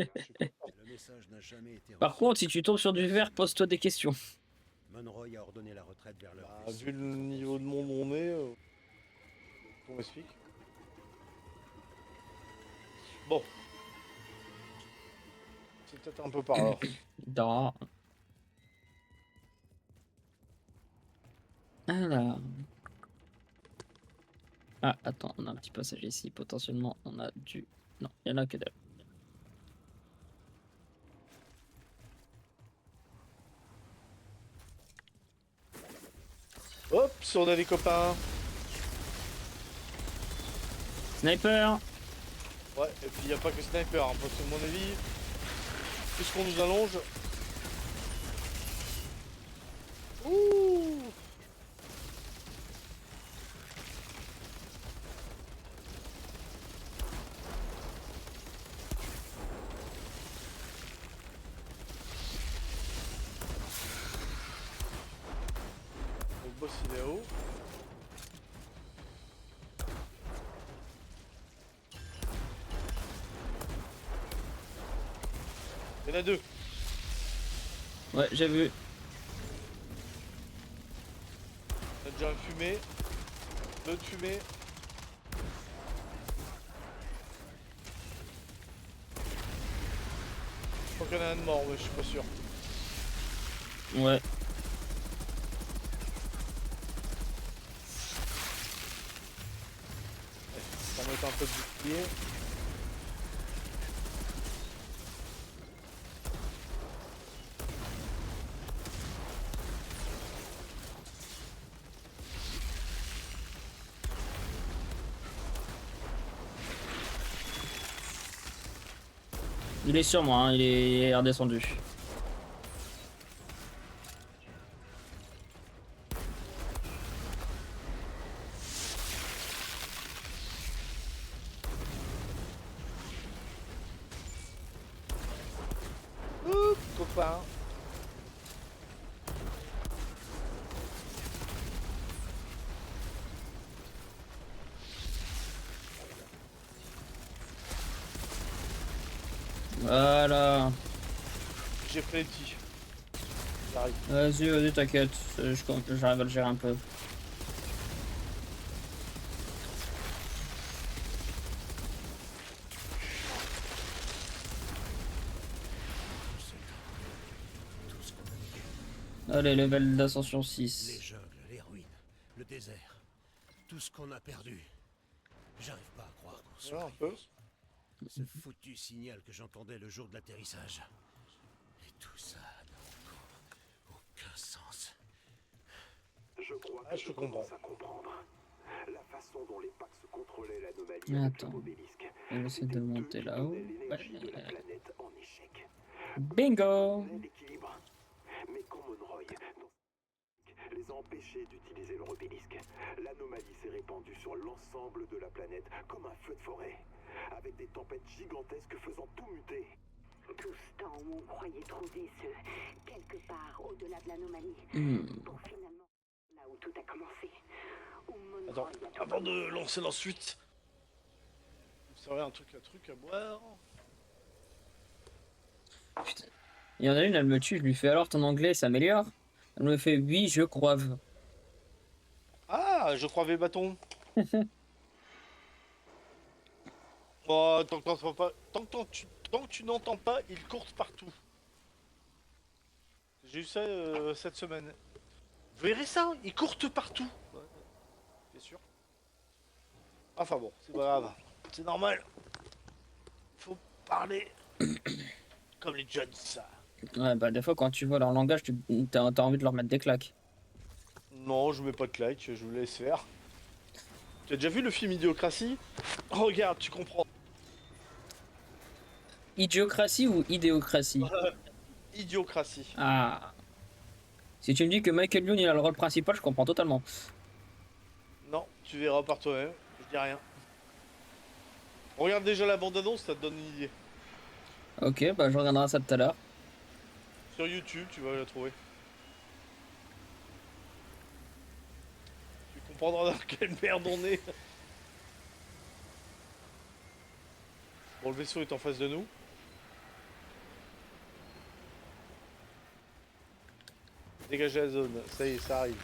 content. Le message n'a jamais été Par reçu. contre, si tu tombes sur du vert, pose-toi des questions. Monroy a ordonné la retraite vers leur Bah, vaisseau vu le qu'ils ont niveau de construit. monde où on est, qu'on m'explique. Bon. C'est peut-être un peu par là. Da. Alors. Ah, attends, on a un petit passage ici. Potentiellement, on a du. Non, il y en a que dalle. Hop, si on a des copains. Sniper! Ouais, et puis il a pas que sniper, hein, parce que à mon avis, puisqu'on nous allonge. Ouh. Le boss il est haut. Il y en a deux. Ouais, j'ai vu. On a déjà un fumé. L'autre fumé. Je crois qu'il y en a un de mort, mais je suis pas sûr. Ouais. On va mettre un peu de bouclier. Il est sur moi, hein, il est redescendu. Ouh, copain. Voilà. J'ai plenty. J'arrive. Vas-y, t'inquiète. J'arrive à le gérer un peu. Allez, level d'ascension Les 6. jungles, les ruines, le désert. Tout ce qu'on a perdu. J'arrive pas à croire qu'on soit Voilà un peu. arrivé. Ce foutu signal que j'entendais le jour de l'atterrissage. Et tout ça n'a encore aucun sens. Je crois Ah, que je je te comprends. commence à comprendre. La façon dont les Pax contrôlaient l'anomalie avec Attends. le Obélisque. On va essayer de C'était monter eux qui là-haut. tenaient l'énergie de la Ouais. planète en échec. Bingo! Ils l'équilibre. Mais quand Monroy les a empêchés d'utiliser leur obélisque, l'anomalie s'est répandue sur l'ensemble de la planète comme un feu de forêt, avec des tempêtes gigantesques faisant tout muter. Tout ce temps où on croyait trouver ce quelque part au-delà de l'anomalie, Hmm. pour finalement là où tout a commencé, où Attends, avant de lancer la suite. Vous savez un truc à boire. Putain. Il y en a une, elle me tue, je lui fais alors ton anglais s'améliore. Elle me fait oui, je crois. Ah, je crois les bâtons. Oh, tant que tu n'entends pas, ils courent partout. J'ai eu ça cette semaine. Vous verrez ça, ils courent partout. Ouais, bien sûr. Enfin bon, c'est pas grave. C'est normal. Faut parler comme les jeunes, ça. Ouais, bah des fois quand tu vois leur langage, t'as envie de leur mettre des claques. Non, je mets pas de claque, je vous laisse faire. Tu as déjà vu le film Idiocratie? Regarde, tu comprends. Idiocratie ou idéocratie? Idiocratie. Ah. Si tu me dis que Michael Youn il a le rôle principal, je comprends totalement. Non, tu verras par toi-même. Je dis rien. Regarde déjà la bande-annonce, ça te donne une idée. Ok, bah je regarderai ça tout à l'heure. Sur YouTube, tu vas la trouver. Tu comprendras dans quelle merde on est. Bon, le vaisseau est en face de nous. Dégagez la zone, ça y est, ça arrive.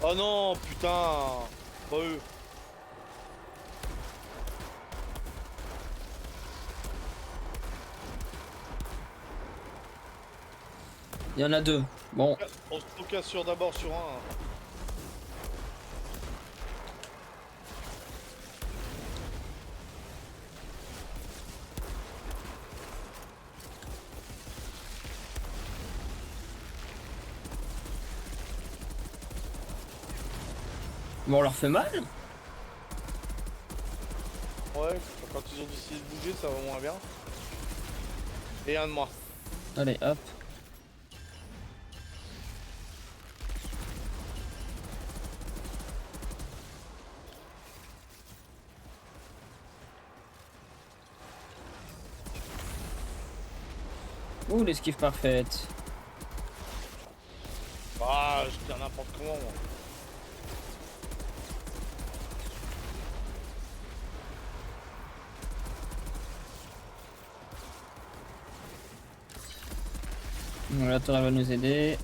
Oh non, putain. Pas eux. Il y en a deux. Bon, On se focus sur d'abord sur un. bon on leur fait mal. Ouais, quand ils ont décidé de bouger, ça va moins bien. Et un de moi. Allez, hop. Ouh, l'esquive parfaite. Ah, je tire n'importe comment, moi. Bon, la tour elle va nous aider.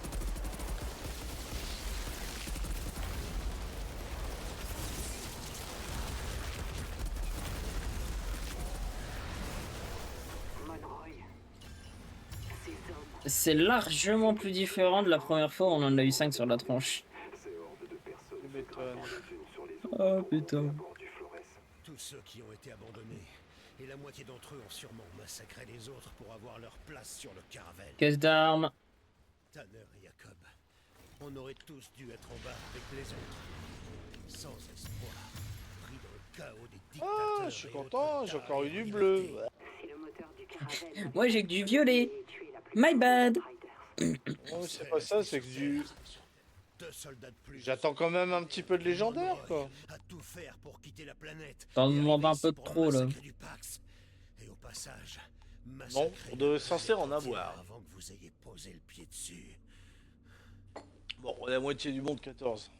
C'est largement plus différent de la première fois où on en a eu 5 sur la tronche. Ces hordes de personnes Tu m'étonnes. les unes sur les autres Oh putain. à bord du Flores. Tous ceux qui ont été abandonnés, et la moitié d'entre eux ont sûrement massacré les autres pour avoir leur place sur le Caravelle. Caisse d'armes. Tanner et Jacob, on aurait tous dû être en bas avec les autres. Sans espoir, pris dans le chaos des dictateurs. Ah, je suis et content, autres j'ai encore eu du tailles bleu. liberté. Si le moteur du Caravelle Moi j'ai que du violet. My bad. Oh, c'est pas ça, c'est que du... Deux soldats de plus. J'attends quand même un petit peu de légendaire, quoi. À tout faire pour quitter la planète. T'en et demandes arriver un ici peu pour trop, là. massacrer du Pax. Et au passage, Non, massacrer on devait la censé en planète entière avoir. avant que vous ayez posé le pied dessus. Bon, on est à moitié du monde, 14.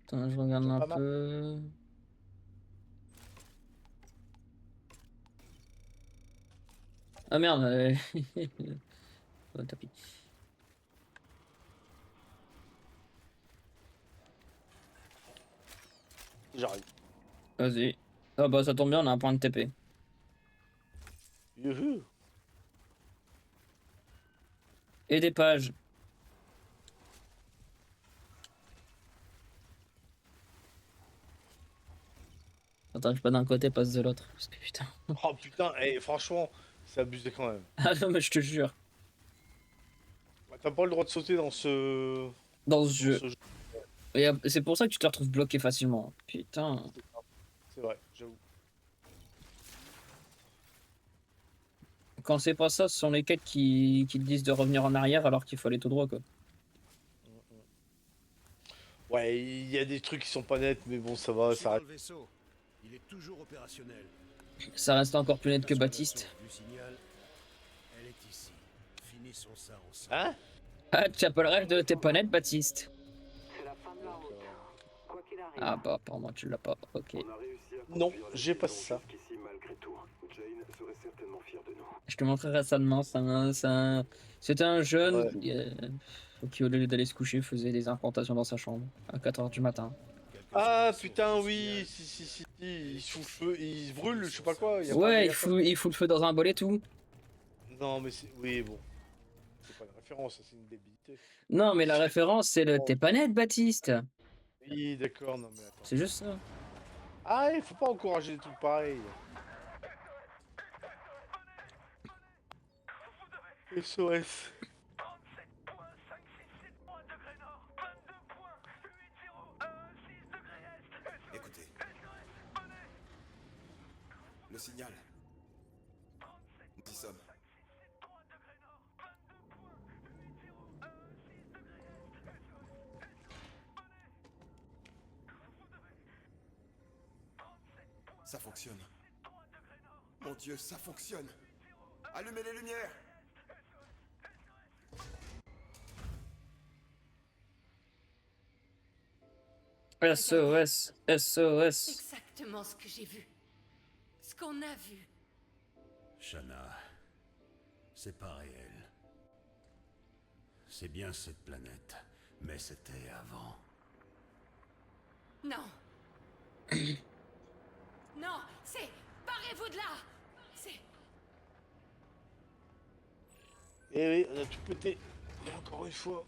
Attends, je regarde C'est un pas mal. peu. Ah merde. Oh, tapis. J'arrive. Vas-y. Ah bah ça tombe bien, on a un point de TP. Youhou. Et des pages. Attends, je pas d'un côté, passe de l'autre. Parce que putain. Oh putain, et franchement, c'est abusé quand même. Ah non, mais je te jure. T'as pas le droit de sauter dans ce... Dans ce dans jeu. ce jeu. Et c'est pour ça que tu te retrouves bloqué facilement. Putain. C'est vrai, j'avoue. Quand c'est pas ça, ce sont les quêtes qui te disent de revenir en arrière alors qu'il faut aller tout droit, quoi. Ouais, il y a des trucs qui sont pas nets, mais bon, ça va, Je suis ça dans reste. le vaisseau. Il est toujours opérationnel. Ça reste encore plus net que Station Baptiste. du signal. Elle est ici. Finissons ça ensemble. Hein? Ah, tu as pas le rêve de tes ponettes, Baptiste? C'est la fin de la route. Quoi qu'il arrive. Ah bah, pour moi, tu l'as pas. Ok. On a réussi à Non, conduire la j'ai pas saison ça. jusqu'ici malgré tout. Jane serait certainement fière de nous. Je te montrerai récemment, c'était un jeune Ouais. qui, au lieu d'aller se coucher, faisait des incantations dans sa chambre à 4 h du matin. Quelques Ah heures putain, sur ce oui, signal. si, il se fout le feu, il se brûle, je sais pas quoi, il y a pas Ouais, il y il a pas- fout le feu dans un bol et tout. Non, mais c'est. Oui, bon. C'est pas une référence, ça, c'est une débilité. Non, mais la référence, c'est le Oh. t'es pas net, Baptiste. Oui, d'accord, non, mais attends. C'est juste ça. Ah, il faut pas encourager des trucs pareils. SOS. Écoutez. Le signal. Nous y sommes. Ça fonctionne. Mon Dieu, ça fonctionne. Allumez les lumières. SOS, SOS. Exactement ce que j'ai vu. Ce qu'on a vu. Shanna, c'est pas réel. C'est bien cette planète, mais c'était avant. Non. Non, c'est... Barrez-vous de là. C'est... Eh oui, on a tout pété. Et encore une fois.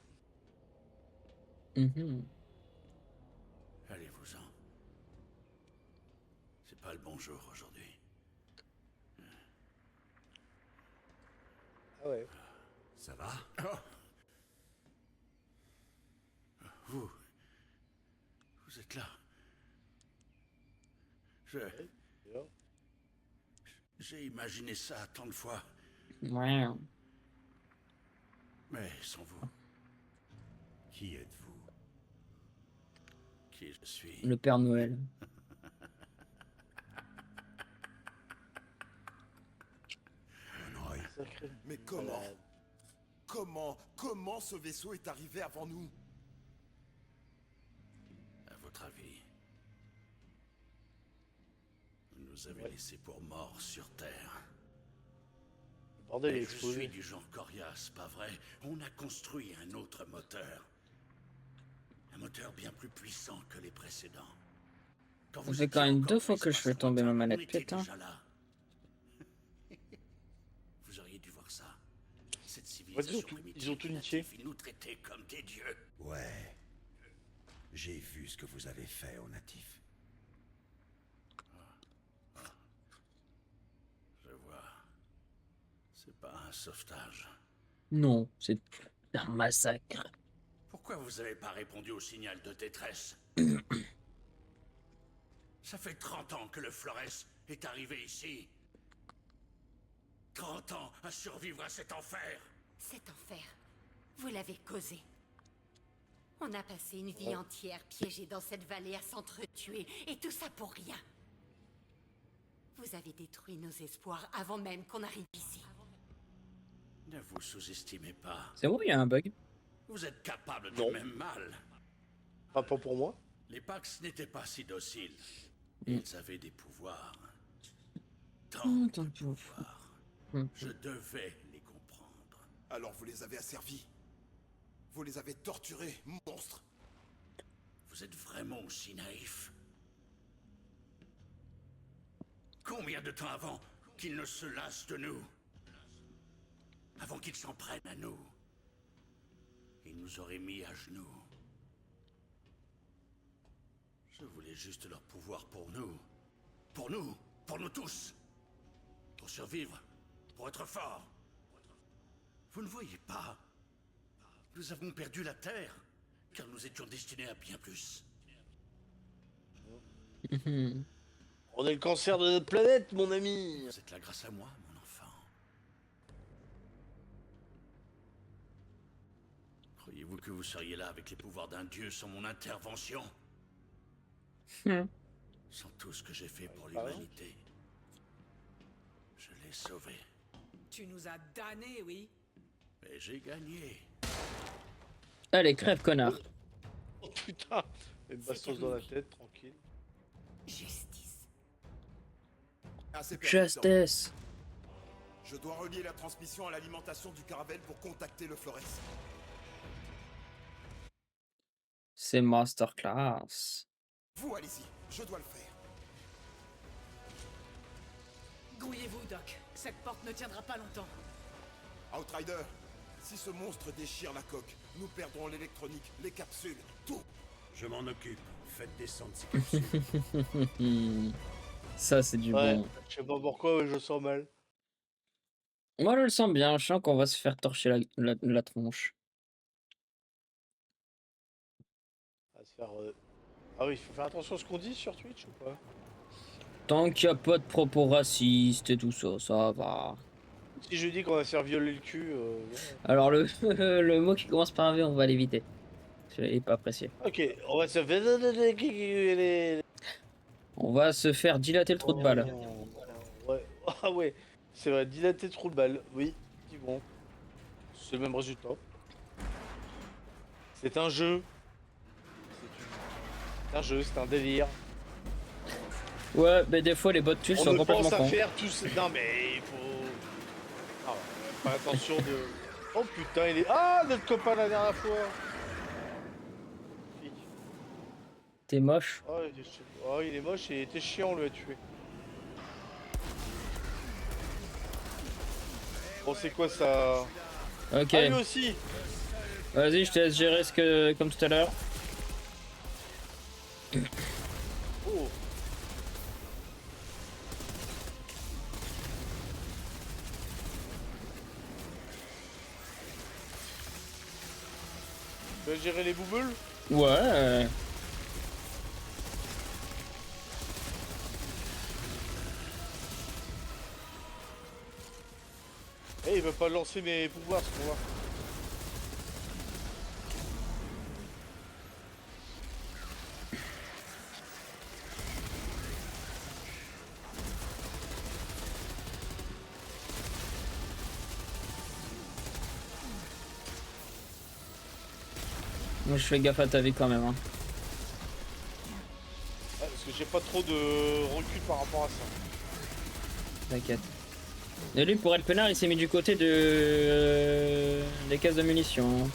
Mhm. Allez-vous-en. C'est pas le bon jour aujourd'hui. Ah ouais. Ça va? Vous êtes là. Bien. J'ai imaginé ça tant de fois, Ouais. mais sans vous. Qui êtes-vous? Qui je suis? Le Père Noël. Monroy. Sacré. Mais comment malade. Comment ce vaisseau est arrivé avant nous? À votre avis, vous nous avez Ouais. laissés pour morts sur Terre. Le bordel est Et je suis explosé. du genre coriace, pas vrai? On a construit un autre moteur. Un moteur bien plus puissant que les précédents. Quand Ça fait quand étiez même encore 2 fois que je fais tomber ma on manette, était putain. déjà là. Vous auriez dû voir ça. Cette Ouais, civilisation ils ont tout niqué. primitive, ils nous traitaient comme des dieux. Ouais. J'ai vu ce que vous avez fait aux natifs. Je vois. C'est pas un sauvetage. Non, c'est un massacre. Pourquoi vous avez pas répondu au signal de détresse? Ça fait 30 ans que le Flores est arrivé ici. 30 ans à survivre à cet enfer. Cet enfer, vous l'avez causé. On a passé une vie entière piégée dans cette vallée à s'entretuer, et tout ça pour rien. Vous avez détruit nos espoirs avant même qu'on arrive ici. Ne vous sous-estimez pas. C'est vrai, il y a un bug. Vous êtes capable du Non. même mal. Pas pour moi. Les Pax n'étaient pas si dociles. Mm. Ils avaient des pouvoirs. Tant Tant de de pouvoirs. pouvoirs. Mm. Je devais les comprendre. Alors vous les avez asservis. Vous les avez torturés, monstres. Vous êtes vraiment aussi naïf. Combien de temps avant qu'ils ne se lassent de nous? Avant qu'ils s'en prennent à nous? Ils nous auraient mis à genoux. Je voulais juste leur pouvoir pour nous. Pour nous, pour nous tous. Pour survivre, pour être forts. Vous ne voyez pas? Nous avons perdu la Terre, car nous étions destinés à bien plus. Mhm. On est le cancer de notre planète, mon ami. Vous êtes là grâce à moi, mon enfant. Croyez-vous que vous seriez là avec les pouvoirs d'un dieu sans mon intervention? Hmm. Sans tout ce que j'ai fait pour Pardon? l'humanité. Je l'ai sauvé. Tu nous as damnés, oui. Mais j'ai gagné. Allez, crève, connard. Oh putain. Une bastos dans la tête, tranquille. Justice. Assez perdu de temps. Justice. Je dois relier la transmission à l'alimentation du Caravelle pour contacter le Flores. C'est masterclass. Vous, allez-y, je dois le faire. Grouillez-vous, Doc. Cette porte ne tiendra pas longtemps. Outrider, si ce monstre déchire la coque, nous perdrons l'électronique, les capsules, tout. Je m'en occupe. Faites descendre ces capsules. Ça, c'est du Ouais, bon. je sais pas pourquoi, mais je sens mal. Moi, je le sens bien. Je sens qu'on va se faire torcher la tronche. On va se faire, Ah oui, il faut faire attention à ce qu'on dit sur Twitch ou pas? Tant qu'il n'y a pas de propos racistes et tout ça, ça va. Si je dis qu'on va se faire violer le cul, ouais. Alors, le, le mot qui commence par un V, on va l'éviter. Je l'ai pas apprécié. Ok, on va se faire... On va se faire dilater le trou de balle. Ouais, ah ouais, c'est vrai, dilater trou de balle, oui, effectivement. C'est le même résultat. C'est un jeu. C'est un jeu, c'est un délire. Ouais, mais des fois, les bots tuent On sont ne complètement pense à cons. faire tout ça. Non mais il faut... Ah ouais, faire attention de... Oh putain, il est... Ah, notre copain la dernière fois. T'es moche. Oh, il est moche et il était chiant, on lui a tué. Bon, c'est quoi ça? Ok. Ah, lui aussi. Vas-y, je te laisse gérer comme tout à l'heure. Oh. Tu vas gérer les bouboules? Ouais. Eh, il veut pas lancer mes pouvoirs, ce pouvoir. Moi, je fais gaffe à ta vie quand même. Hein. Ah, parce que j'ai pas trop de recul par rapport à ça. T'inquiète. Et lui, pour être peinard, il s'est mis du côté des caisses de munitions.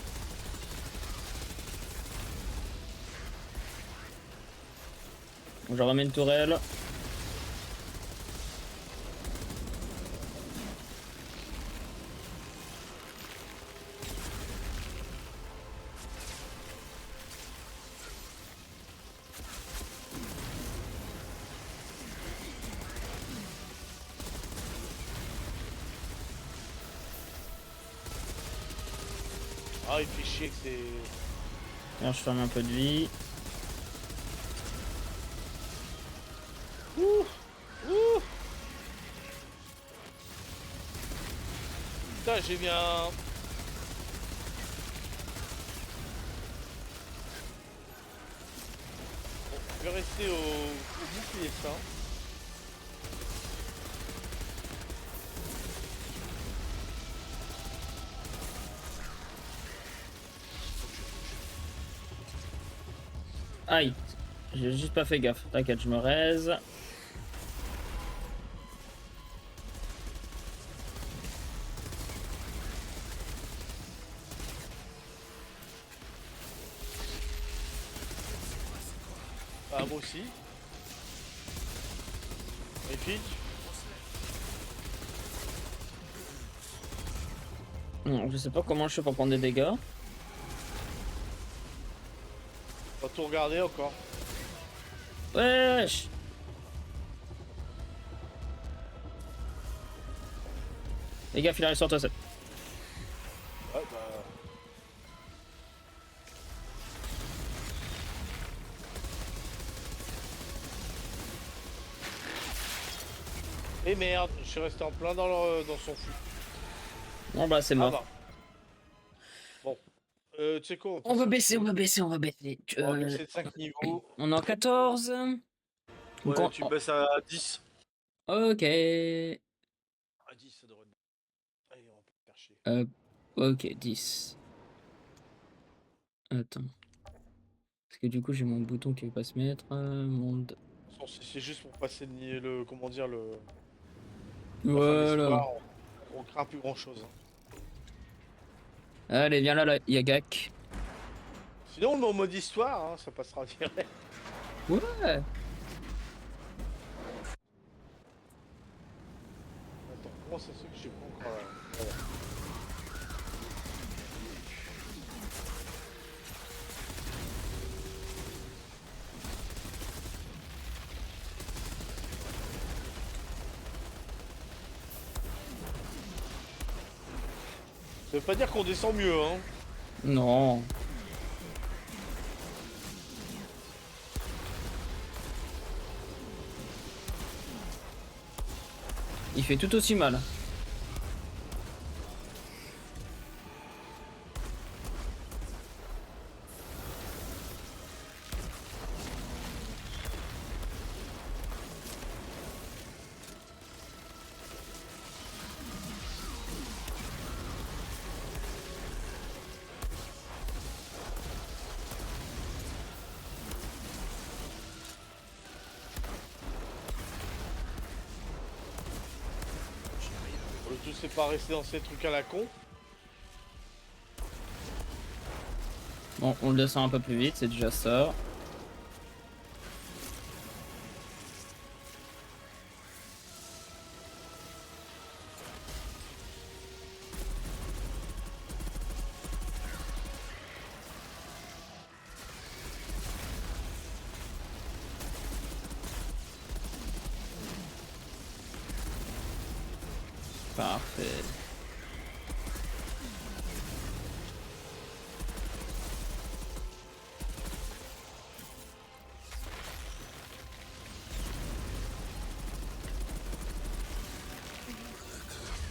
Je remets une tourelle. Ah, il fait chier que c'est... Alors, je ferme un peu de vie. Ouh. Ouh. Putain, j'ai mis un... Bon, je vais rester au bouclier ça. Aïe. J'ai juste pas fait gaffe. T'inquiète, je me raise. Ah, moi aussi. Magnifique. Non, je sais pas comment je fais pour prendre des dégâts. On va tout regarder encore. Wesh. Les gars, il arrive sur toi, c'est... Ouais, bah... Et merde, je suis resté en plein dans son fou. Bon bah c'est Ah mort. bah. Bon. Tu sais quoi? On va baisser, on va baisser, on va baisser. On va baisser de 5 niveaux. On est en 14. Ouais, Donc, tu baisses à 10. Ok. À 10, ça devrait être bon. Allez, on peut faire chier. Ok, 10. Attends. Parce que du coup, j'ai mon bouton qui veut pas se mettre. Monde. C'est juste pour passer le comment dire le la fin de Voilà. l'histoire. On craint plus grand chose. Allez, viens là, Yagak. Sinon, on le met en mode histoire, hein, ça passera direct. Ouais. Attends, comment ça se fait que j'ai pas encore là voilà. Ça veut pas dire qu'on descend mieux, hein. Non. Il fait tout aussi mal. Le tout c'est pas rester dans ces trucs à la con. Bon, on le descend un peu plus vite, c'est déjà ça. Parfait.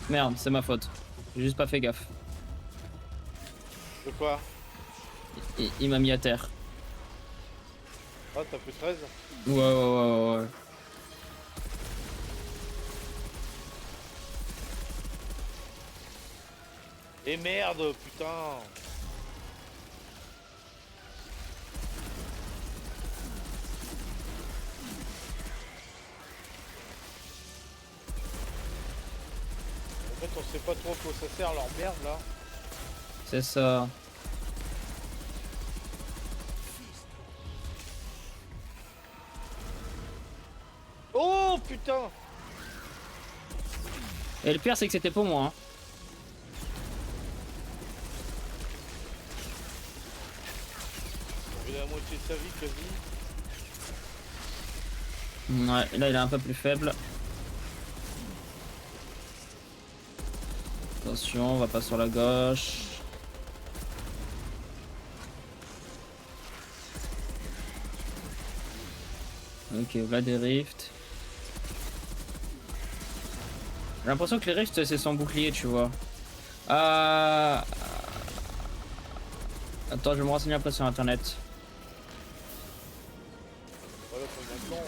Merde, c'est ma faute. J'ai juste pas fait gaffe. De quoi? Il m'a mis à terre. Ah, t'as fait 13? Ouais. Et merde, putain! En fait, on sait pas trop à quoi ça sert leur merde là. C'est ça. Oh putain! Et le pire, c'est que c'était pour moi. Hein. Il a la moitié de sa vie quasi. Ouais, là, il est un peu plus faible. Attention, on va pas sur la gauche. Ok, là des rifts. J'ai l'impression que les rifts c'est son bouclier, tu vois. Attends, je vais me renseigner après sur internet. Voilà pour maintenant.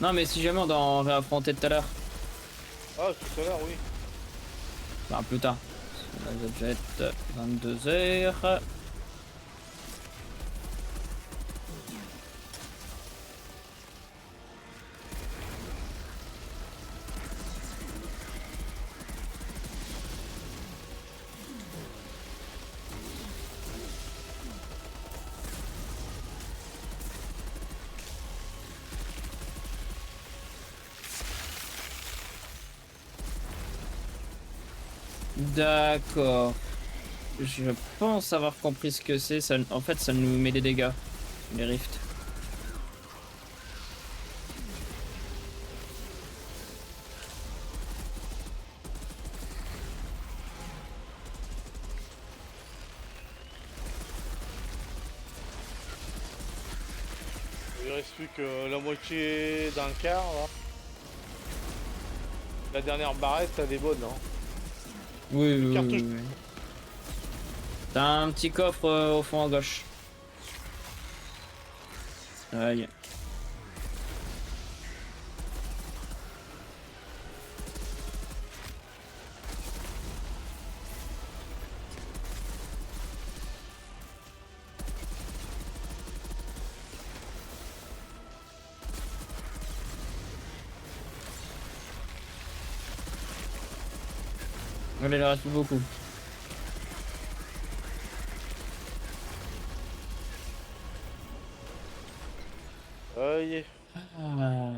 Non, mais si jamais on va affronter tout à l'heure. Ah, tout à l'heure, oui. Enfin, plus tard. La jet 22h. D'accord. Je pense avoir compris ce que c'est. Ça, en fait, ça nous met des dégâts. Les rifts. Il reste plus que la moitié d'un quart là. La dernière barrette, elle est bonne, hein. Oui. Cartouche. T'as un petit coffre au fond à gauche. Aïe. Allez, il en reste plus beaucoup. Aïe. Ah.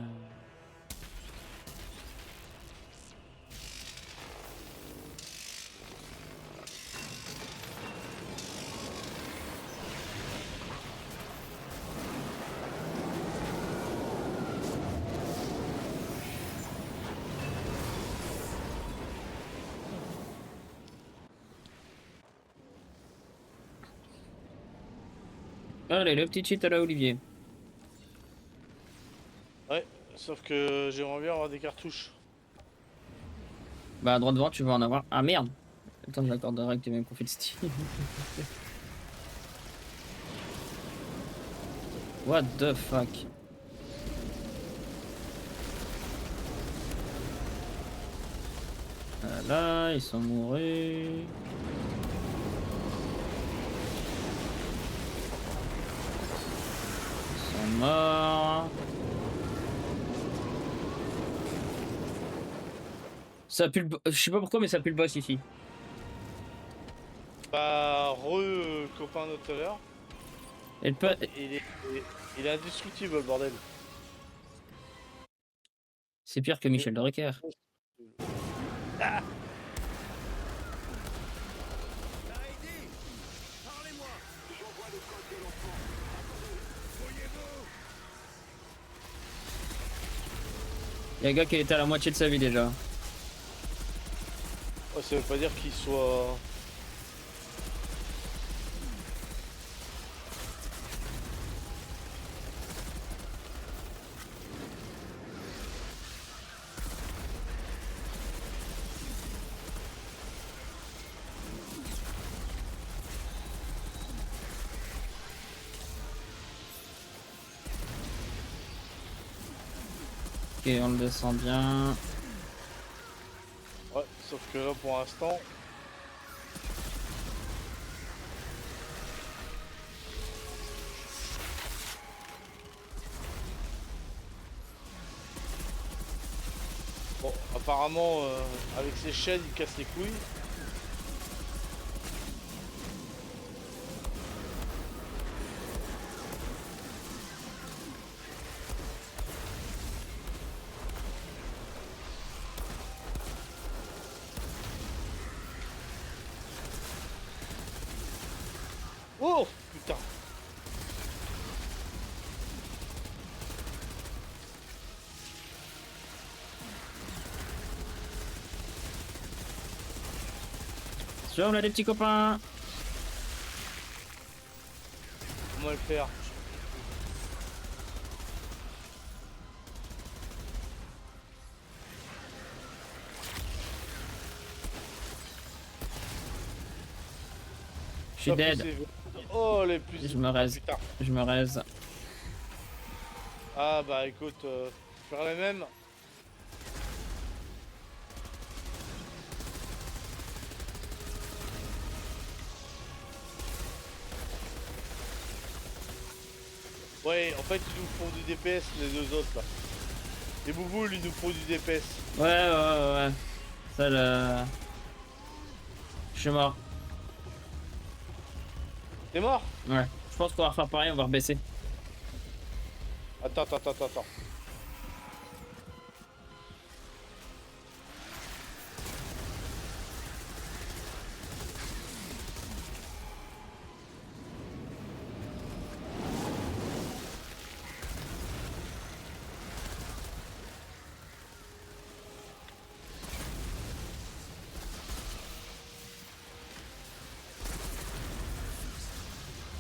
Allez, le petit cheat à la Olivier. Ouais, sauf que j'aimerais bien avoir des cartouches. Bah, à droite devant, tu vas en avoir. Ah merde! Attends, je l'accorde direct, t'es même profil Steam. What the fuck? Là, ils sont mourus. Ils sont morts. Ça pue le... Je sais pas pourquoi, mais ça pue le boss ici. Bah, copain de tout à l'heure. Et le peu... Il est indestructible, le bordel. C'est pire que Michel de Recker. Ah, Il y a un gars qui était à la moitié de sa vie déjà. ouais, ça veut pas dire qu'il soit... Ok, on le descend bien. Ouais, sauf que là, pour l'instant... Bon, apparemment, avec ses chaînes, il casse les couilles. Oh, putain. Sur là, les petits copains. Comment le faire? Je suis dead. Oh, les plus... Je me raise. Putain. Je me raise. Ah bah écoute, faire les mêmes. Ouais, en fait ils nous font du DPS les deux autres là. Les bouboules ils nous font du DPS. Ouais. Ça le... Je suis mort. T'es mort? Ouais. Je pense qu'on va refaire pareil, on va rebaisser. Attends.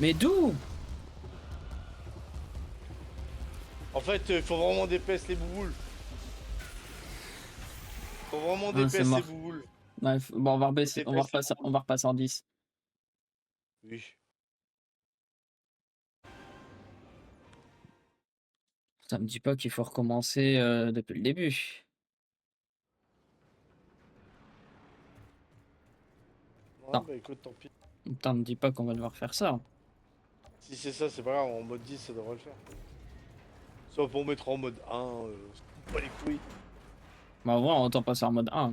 Mais d'où? En fait, il faut vraiment DPS les bouboules. Faut vraiment Ah, c'est DPS mort. les bouboules. Ouais, bon, on va rebaisser, DPS, on va repasser en 10. Oui. Ça me dit pas qu'il faut recommencer depuis le début. Ouais, Non. bah écoute, tant pis. Putain, me dis pas qu'on va devoir faire ça. Si c'est ça, c'est pas grave, en mode 10 ça devrait le faire. Soit pour mettre en mode 1, pas les couilles. Bah, en vrai, autant passer en mode 1. Hein.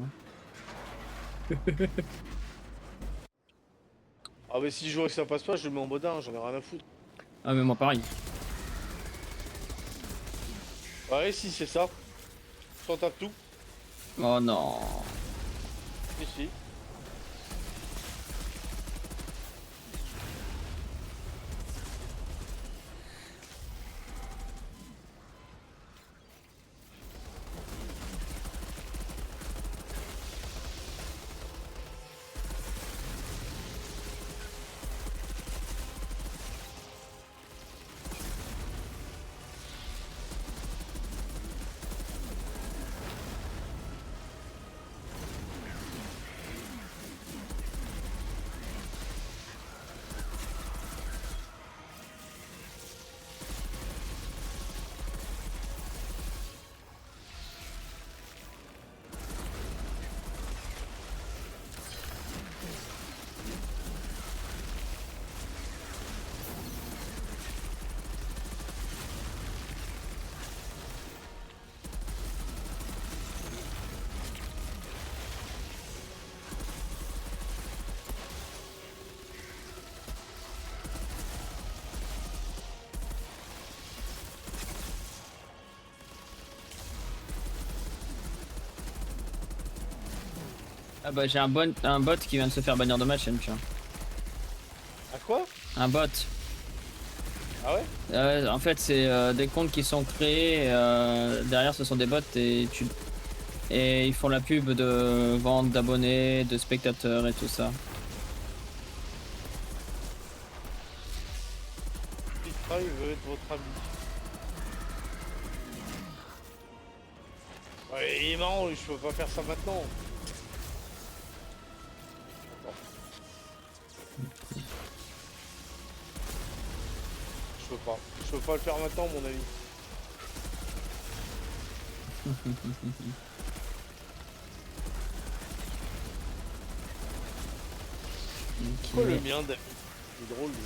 Ah mais si je vois que ça passe pas, je le mets en mode 1, j'en ai rien à foutre. Ah mais moi pareil. Ouais si c'est ça. T'en tapes tout. Oh non. Si. Ah bah j'ai un bot qui vient de se faire bannir de ma chaîne, tiens. À quoi? Un bot. Ah ouais? En fait c'est des comptes qui sont créés, derrière ce sont des bots et ils font la pub de vente d'abonnés, de spectateurs et tout ça. Pitra, il veut être votre ami. Ouais, il est marrant, je peux pas faire ça maintenant. Attends. Je peux pas le faire maintenant, mon ami. Pourquoi le mien, David? Il est drôle, lui.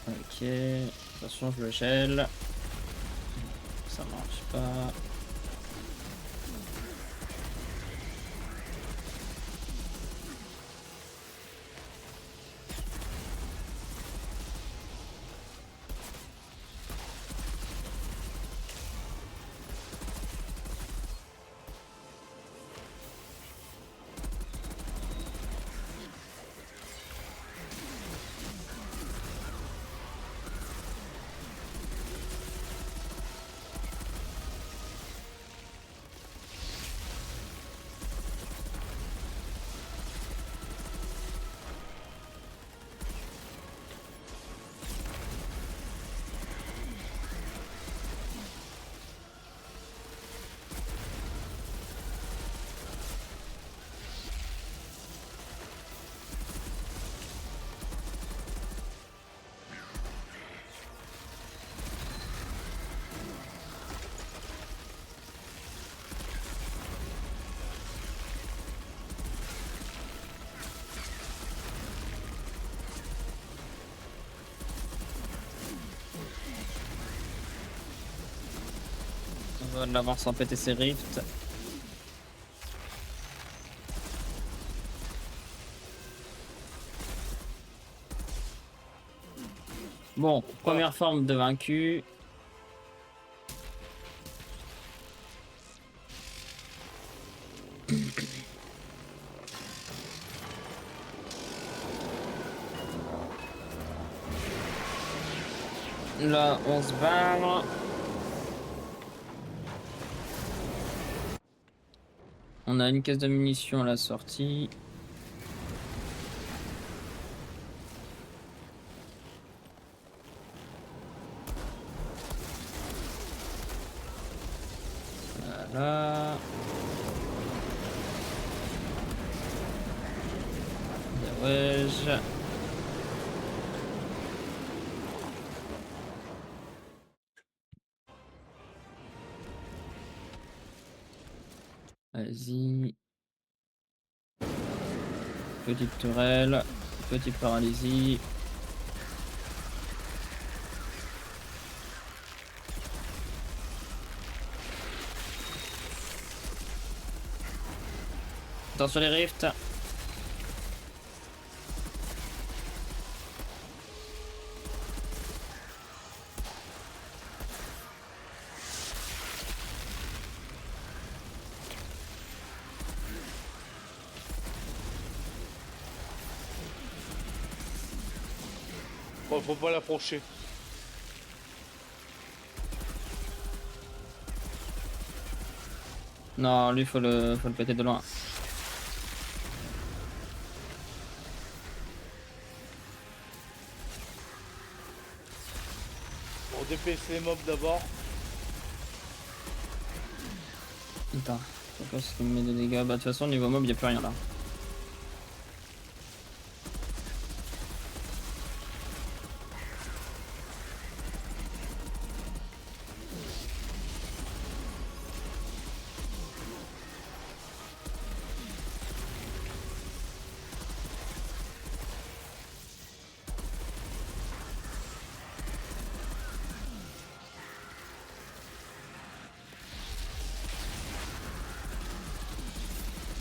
Ok, attention je le gèle. Ça marche pas. On va l'avoir sans péter ses rifts. Bon, première forme de vaincu. Là, on se barre. On a une caisse de munitions à la sortie. Voilà. Ouais. Vas-y. Petite tourelle, petite paralysie. Attention les rifts. Bon, faut pas l'approcher. Non, lui faut le péter de loin. Bon, DPS les mobs d'abord. Attends, je sais pas ce qui me met de dégâts. Bah de toute façon niveau mob y a plus rien là.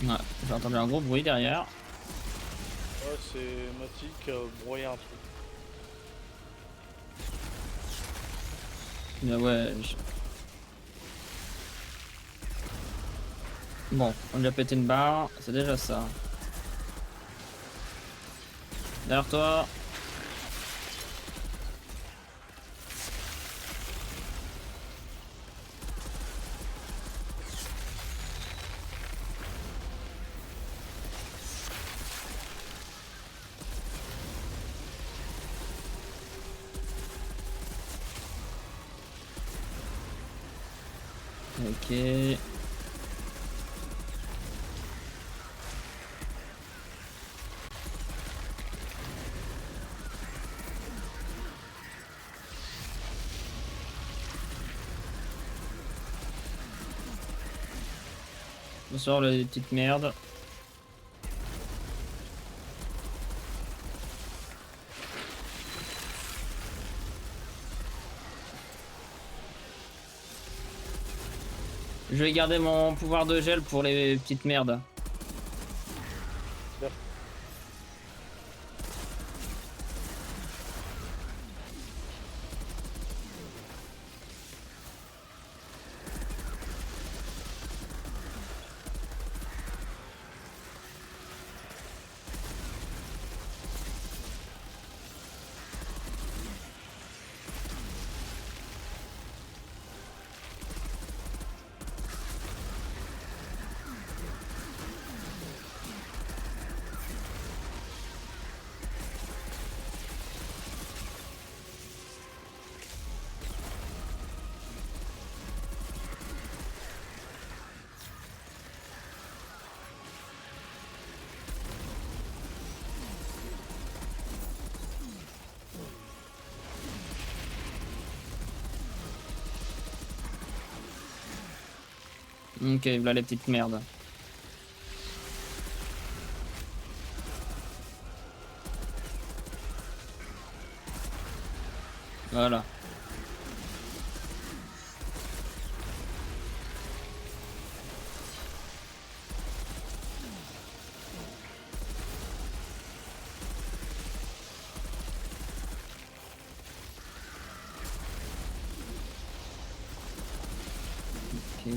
Ouais, j'ai entendu un gros bruit derrière. Ouais, c'est Matic broyer un truc. Mais ouais. Bon, on lui a pété une barre, c'est déjà ça. Derrière toi. Ok. Bonsoir les petites merdes. Je vais garder mon pouvoir de gel pour les petites merdes. Ok, voilà les petites merdes. Voilà. Ok.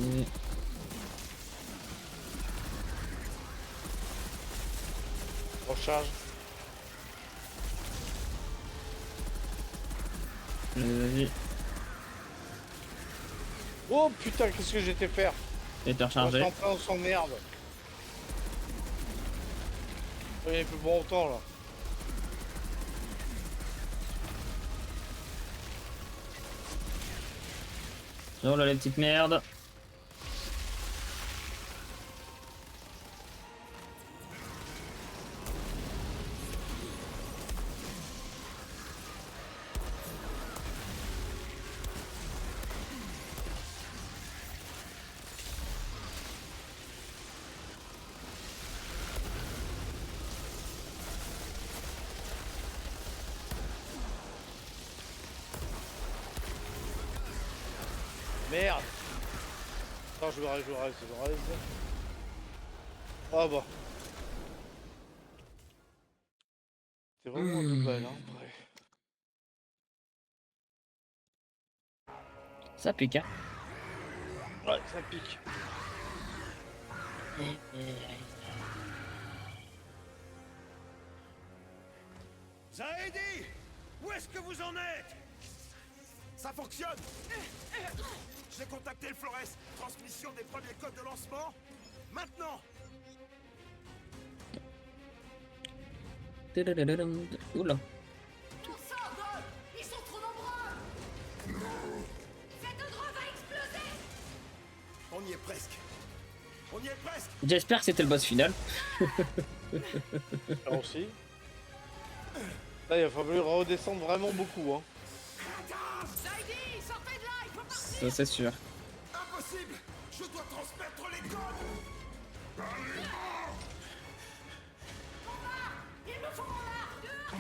Recharge. Vas-y. Oh putain, qu'est-ce que j'ai été faire? Et t'es On rechargé. s'en s'emmerde. Il est plus bon autant là. Oh là les petites merdes. Merde. Attends, je vais raise. Ah bah. C'est vraiment de balle, hein, ouais. Ça pique, hein. Ouais, ça pique. Zaedi, où est-ce que vous en êtes? Ça fonctionne. J'ai contacté le Flores. Transmission des premiers codes de lancement. Maintenant. Oula. Pour ça, Doc! Ils sont trop nombreux! Cette endroit va exploser! On y est presque. On y est presque. J'espère que c'était le boss final. Là aussi. Là, il va falloir redescendre vraiment beaucoup, hein. Zaidi, sortez de là, il faut partir. Ça, c'est sûr. Impossible. Je dois transmettre les codes. Ils me font mon arme!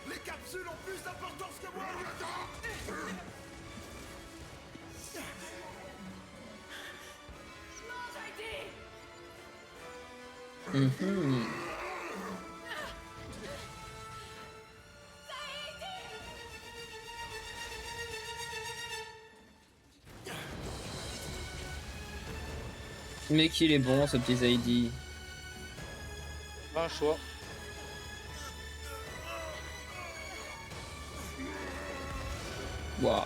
Les capsules ont plus d'importance que moi. Non, Zaidi! Mhm. Mais qu'il est bon, ce petit Zaidi. Pas un choix. Waouh.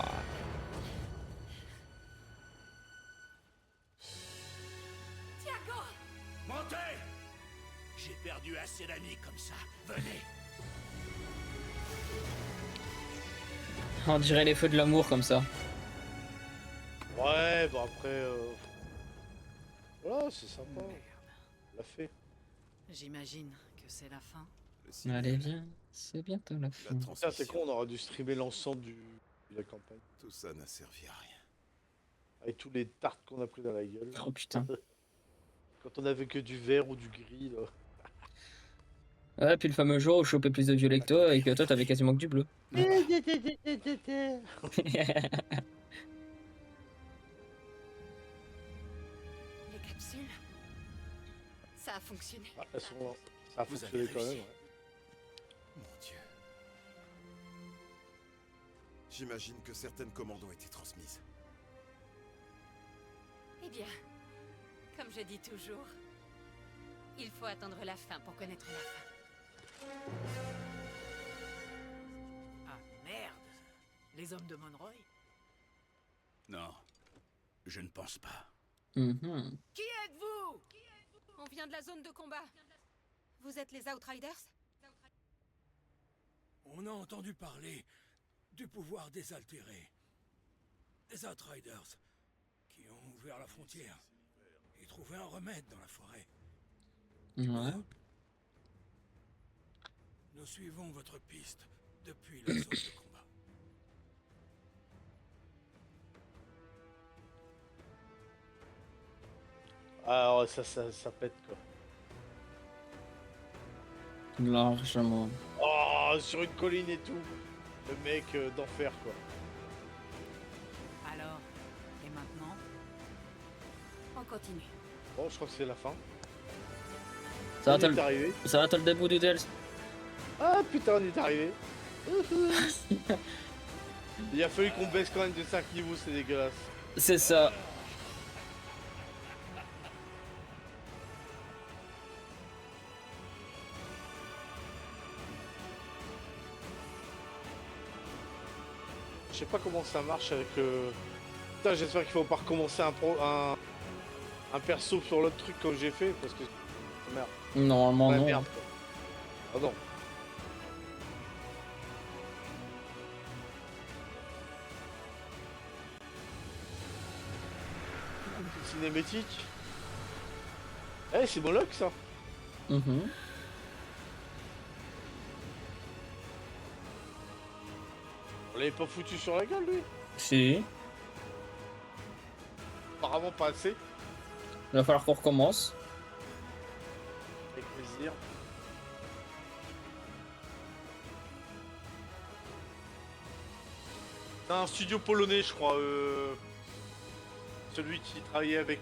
Tiago! Montez! J'ai perdu assez d'amis comme ça. Venez. On dirait les feux de l'amour comme ça. Ouais, bah après... Voilà, c'est sympa. On l'a fait. J'imagine que c'est la fin. Le signal, Allez, viens. C'est bientôt la la fin. Putain, c'est transmission. con, on aurait dû streamer l'ensemble de la campagne. Tout ça n'a servi à rien. Avec tous les tartes qu'on a pris dans la gueule. Oh putain. Quand on avait que du vert ou du gris, là. Ouais, puis le fameux jour où je chopais plus de violet que toi et que toi t'avais quasiment que du bleu. Les capsules? Ça a fonctionné. Ah, elles sont... Ça a Vous fonctionné avez quand même, réussi. ouais. Mon Dieu. J'imagine que certaines commandes ont été transmises. Eh bien, comme je dis toujours, il faut attendre la fin pour connaître la fin. Ah merde. Les hommes de Monroy? Non, je ne pense pas. Mhm. Qui êtes-vous? On vient de la zone de combat. Vous êtes les Outriders? On a entendu parler du pouvoir désaltéré. Des Outriders qui ont ouvert la frontière et trouvé un remède dans la forêt. Ouais. Nous suivons votre piste depuis la zone de combat. Alors, ça pète, quoi. Largement. Oh, sur une colline et tout. Le mec d'enfer, quoi. Alors, et maintenant? On continue. Bon, je crois que c'est la fin. Ça va, On t'as est le... arrivé. Ça va, t'as le début Doodles? Ah putain, on est arrivé. Il a fallu qu'on baisse quand même de 5 niveaux, c'est dégueulasse. C'est ça. Je sais pas comment ça marche avec... Putain, j'espère qu'il faut pas recommencer un perso sur l'autre truc comme j'ai fait, parce que... Merde. Normalement, Ouais, non. merde, quoi. Ah non. Cinématique. Eh, c'est Moloch, ça. Mhm. On l'avait pas foutu sur la gueule, lui. Si. Apparemment pas assez. Il va falloir qu'on recommence. Avec plaisir. C'est un studio polonais, je crois. Celui qui travaillait avec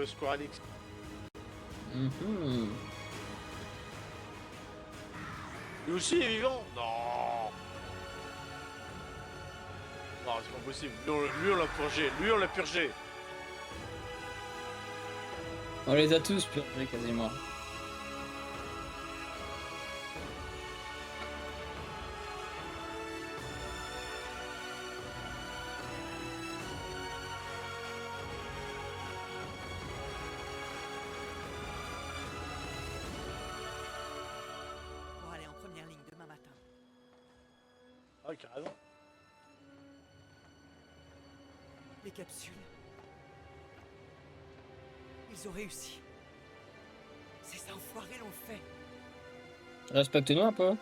Square Enix. Mhm. Lui aussi est vivant? Non. Non, c'est pas possible. Lui, on l'a purgé. Lui, on l'a purgé. On les a tous purgés quasiment. Pour aller en première ligne demain matin. Ah, carrément. Les capsules. Ils ont réussi. Ces enfoirés l'ont fait. Respecte-nous un peu.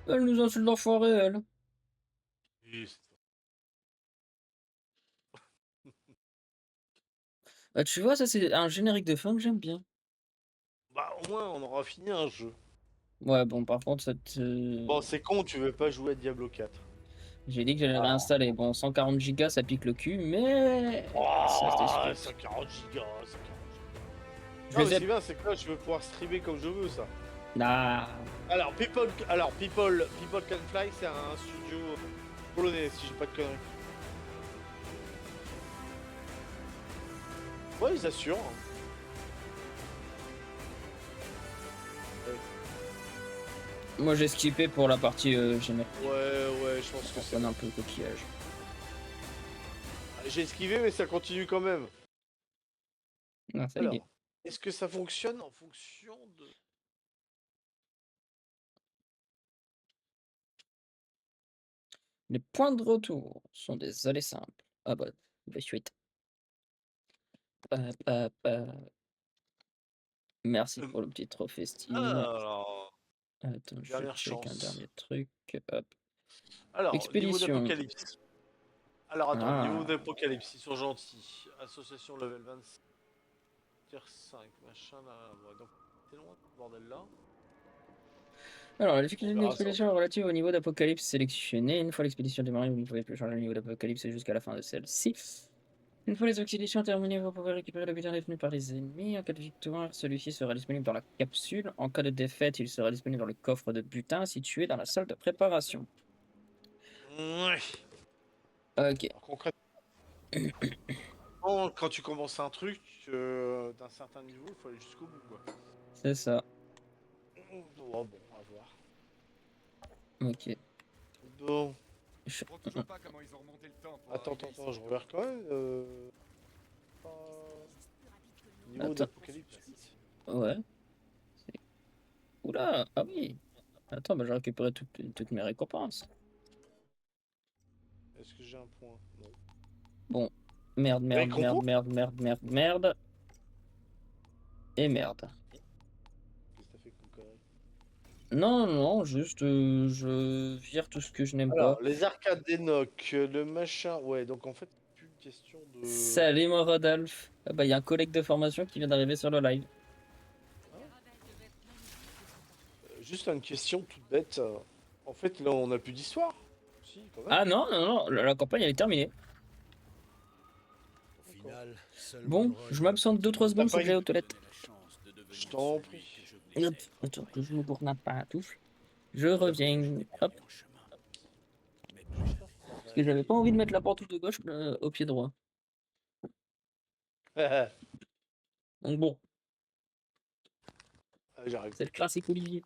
Elle nous insulte d'enfoiré, elle. Oui, Bah, tu vois, ça c'est un générique de fin que j'aime bien. bah, au moins, on aura fini un jeu. Ouais, bon, par contre, Bon, c'est con, tu veux pas jouer à Diablo 4. j'ai dit que j'allais réinstaller. Bon, 140 gigas, ça pique le cul, mais ça se Oh, discute. 140 gigas, 140 gigas. Je Non, mais les ce ai... qui est bien, c'est que là, je vais pouvoir streamer comme je veux, ça. Ah, Alors, People Can Fly, c'est un studio polonais, si j'ai pas de conneries. Ouais, ils assurent. moi j'ai skippé pour la partie générique. Ouais, je pense que Ça c'est... sonne un peu coquillage. J'ai esquivé, mais ça continue quand même. Ah, ça y est. Alors, est-ce que ça fonctionne en fonction de... Les points de retour sont des allées simples. Ah bah, suite. Merci pour le petit trophée Steam. Alors, Attends, je dernière check un chance. dernier truc. Hop. Alors, niveau Expédition. d'apocalypse. Alors, attends, niveau Ah. d'apocalypse, ils sont gentils. Association level 26, tier 5, machin, là, ouais, donc, c'est loin, ce bordel là. Alors, la On difficulté de verra ça. l'expédition est relative au niveau d'apocalypse sélectionné. Une fois l'expédition démarrée, vous ne pouvez plus changer le niveau d'apocalypse jusqu'à la fin de celle-ci. Une fois les expéditions terminées, vous pouvez récupérer le butin détenu par les ennemis. En cas de victoire, celui-ci sera disponible dans la capsule. En cas de défaite, il sera disponible dans le coffre de butin situé dans la salle de préparation. Ouais. Ok, Alors, concrètement, quand tu commences un truc d'un certain niveau, il faut aller jusqu'au bout, quoi. c'est ça. Oh, bon, on va voir. Ok. Bon, Je- comprends toujours pas comment ils ont remonté le temps pour attends, arriver ici. je regarde quand même. Niveau Attends. d'apocalypse 8. Ouais. Oula, ah oui. Attends, bah, j'ai récupéré toutes mes récompenses. Est-ce que j'ai un point? Non. Bon. Merde, merde, merde, Récompense? merde, merde, merde, merde. Et merde. Qu'est-ce que t'as fait comme connerie? Non, non, non, juste je vire tout ce que je n'aime pas. Alors, les arcades d'Enoch, le machin. Ouais, donc en fait, c'est plus une question de. Salut mon Rodolphe. Ah bah, il y a un collègue de formation qui vient d'arriver sur le live. Juste une question toute bête. En fait, là, on a plus d'histoire. Si, quand même. Ah non, non, non, la campagne elle est terminée. Au final, seul Bon, Monroy je n'a m'absente pu 2-3 T'as secondes, faut pas que j'aille une. aux toilettes. Je t'en prie. Hop, attends que je me bourre un pantoufle. Je reviens. Hop, parce que j'avais pas envie de mettre la pantoufle de gauche au pied droit. Donc bon, J'arrive. c'est le classique Olivier.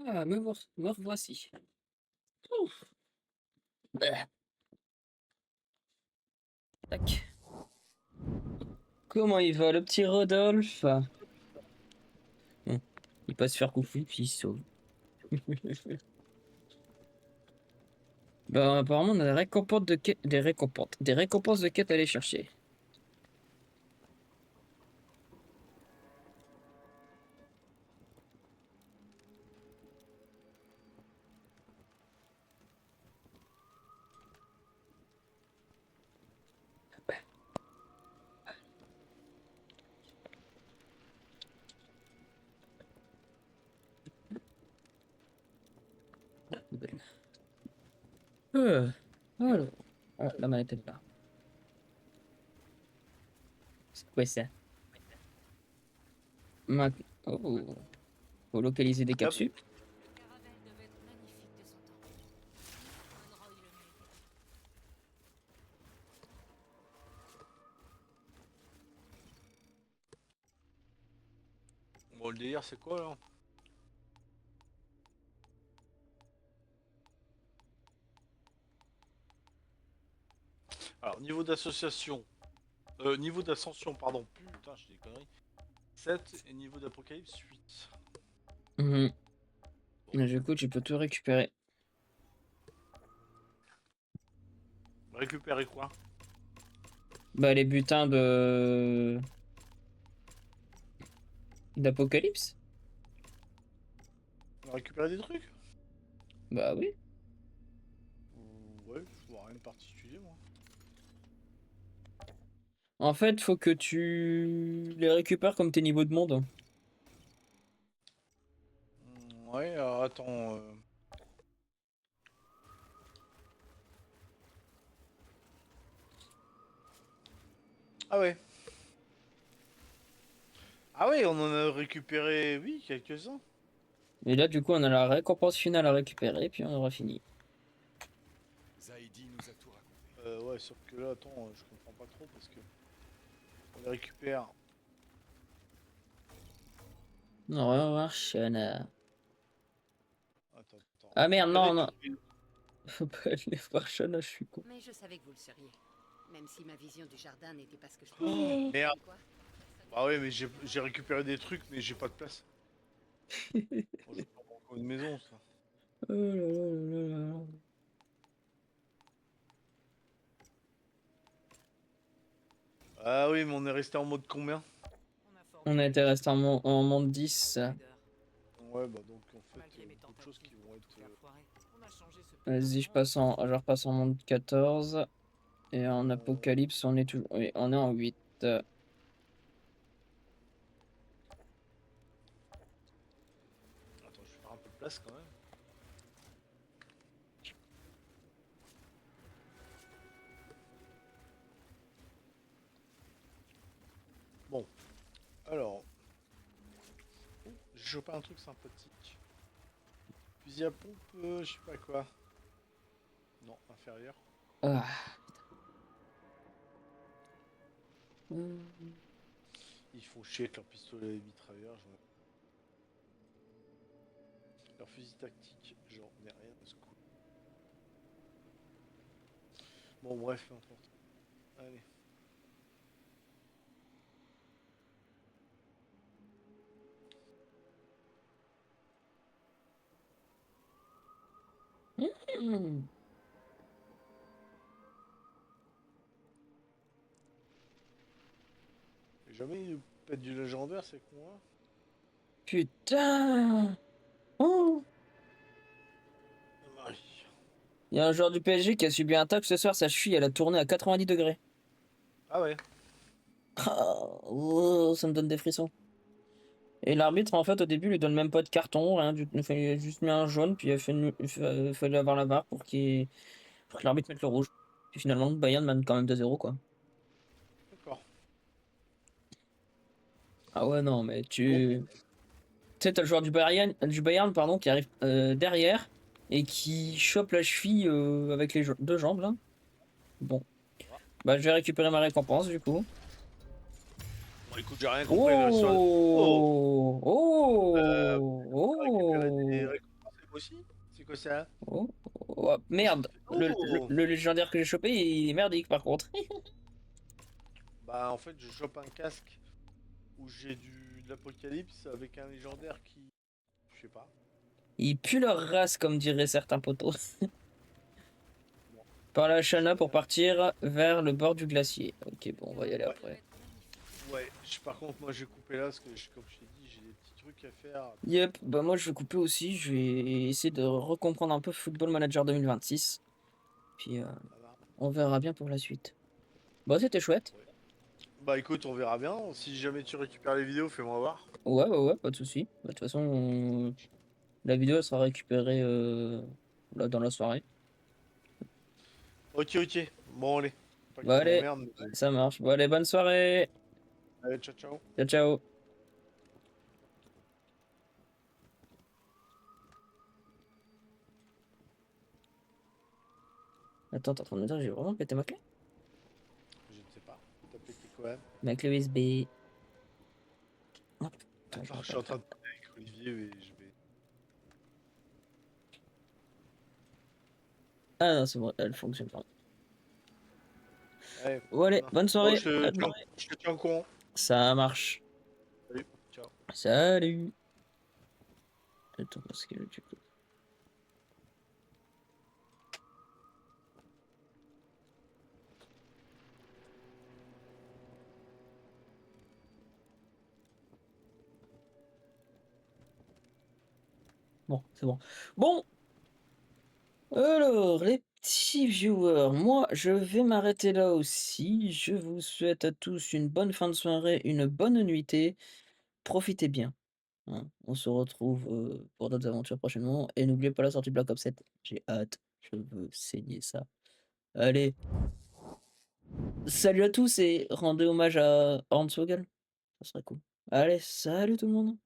Ah, me revoici. Ouf. Bah, tac. Comment il va, le petit Rodolphe? Bon, il passe faire coucou, puis il se sauve. Bah, apparemment, on a des récompenses de quête à aller chercher. Alors, ah, la manette est là. C'est quoi ça? Oh, faut localiser des capsules. Le caravelle devait être magnifique de son temps. Monroy le méritait. Bon, le délire, c'est quoi là? Alors, niveau d'association. Niveau d'ascension, pardon. Putain, j'ai des conneries. 7 et niveau d'apocalypse 8. Mhm. Mais du coup, tu peux tout récupérer. Récupérer quoi? Bah, les butins d'Apocalypse. Récupérer des trucs? Bah oui. Ouais, je vois rien de particulier moi. En fait, faut que tu les récupères comme tes niveaux de monde. Ouais, alors attends. Ah ouais. Ah ouais, on en a récupéré, oui, quelques-uns. Et là, du coup, on a la récompense finale à récupérer, puis on aura fini. Zaidi nous a tout raconté. Ouais, sauf que là, attends, je comprends pas trop parce que on les récupère. Au revoir, Shana. Attends. Ah merde, non, non. Récupérer- Faut pas aller voir Shana, je suis con. Mais je savais que vous le seriez. Même si ma vision du jardin n'était pas ce que je Oh, pensais. merde. Quoi? Bah ouais, mais j'ai récupéré des trucs, mais j'ai pas de place. Bon, je vais pas encore une maison, ça. Oh là là là là là. Ah oui, mais on est resté en mode combien? On a été resté en monde 10. Ouais, bah donc en fait, Malgré mes beaucoup de choses qui tentatives vont pour être. tout faire foirer, on a changé ce putain Vas-y, de je repasse en monde 14. Et en Apocalypse, on est toujours. Oui, on est en 8. Attends, je vais faire un peu de place quand même. Bon, alors. Oh, j'ai chopé un truc sympathique. Fusil à pompe, je sais pas quoi. Non, inférieur. Ah. Ils font chier avec leur pistolet mitrailleur. Leur fusil tactique, j'en ai rien à ce coup. Bon, bref, peu importe. Allez. J'ai jamais eu pète du légendaire, c'est con, hein. Putain. Oh. Marie. Il y a un joueur du PSG qui a subi un tacle ce soir, sa cheville elle a tourné à 90 degrés. Ah ouais. Ah, oh, ça me donne des frissons. Et l'arbitre en fait au début lui donne même pas de carton, rien du tout. Il a juste mis un jaune, puis il fallait avoir la barre pour que l'arbitre mette le rouge. Puis finalement Bayern mène quand même 2-0 quoi. D'accord. Ah ouais non mais Bon. tu sais t'as le joueur du Bayern pardon qui arrive derrière et qui chope la cheville avec les deux jambes là. Bon. Bah je vais récupérer ma récompense du coup. Bon, écoute, j'ai rien compris là, sur le... Oh, oh, récupérer des oh. récompenses aussi. C'est quoi ça? Oh, oh, merde. Le légendaire que j'ai chopé, il est merdique par contre. Bah en fait je chope un casque où j'ai de l'apocalypse avec un légendaire qui... Je sais pas. Il pue leur race, comme diraient certains potos. Par la Shana pour partir vers le bord du glacier. Ok, bon, on va y aller après. Ouais, par contre moi j'ai coupé là parce que comme je t'ai dit j'ai des petits trucs à faire. Yep, bah moi je vais couper aussi. Je vais essayer de recomprendre un peu Football Manager 2026. Puis on verra bien pour la suite. Bon, c'était chouette. Ouais. Bah écoute, on verra bien. Si jamais tu récupères les vidéos, fais-moi voir. Ouais, pas de souci. Bah, de toute façon, la vidéo elle sera récupérée là, dans la soirée. Ok. Bon allez. Pas que Bah tu allez, m'emmerdes, mais... ça marche. Bon allez, bonne soirée. Allez, ciao. Ciao, ciao. Attends, t'es en train de me dire que j'ai vraiment pété ma clé? Je ne sais pas. T'as pété quoi? Ma clé USB. Hop. Attends, je suis en train de parler avec Olivier et je vais... Ah non, c'est bon, elle fonctionne pas. Allez, Bon allez, bonne soirée. je te tiens au courant. Ça marche. Salut, ciao. Salut. Attends, parce que du coup... Bon, c'est bon. Bon, alors, les petits viewers, moi, je vais m'arrêter là aussi. Je vous souhaite à tous une bonne fin de soirée, une bonne nuitée. Profitez bien, hein. On se retrouve pour d'autres aventures prochainement. Et n'oubliez pas la sortie de Black Ops 7. J'ai hâte. Je veux saigner ça. Allez, salut à tous et rendez hommage à Hornswoggle. Ça serait cool. Allez, salut tout le monde.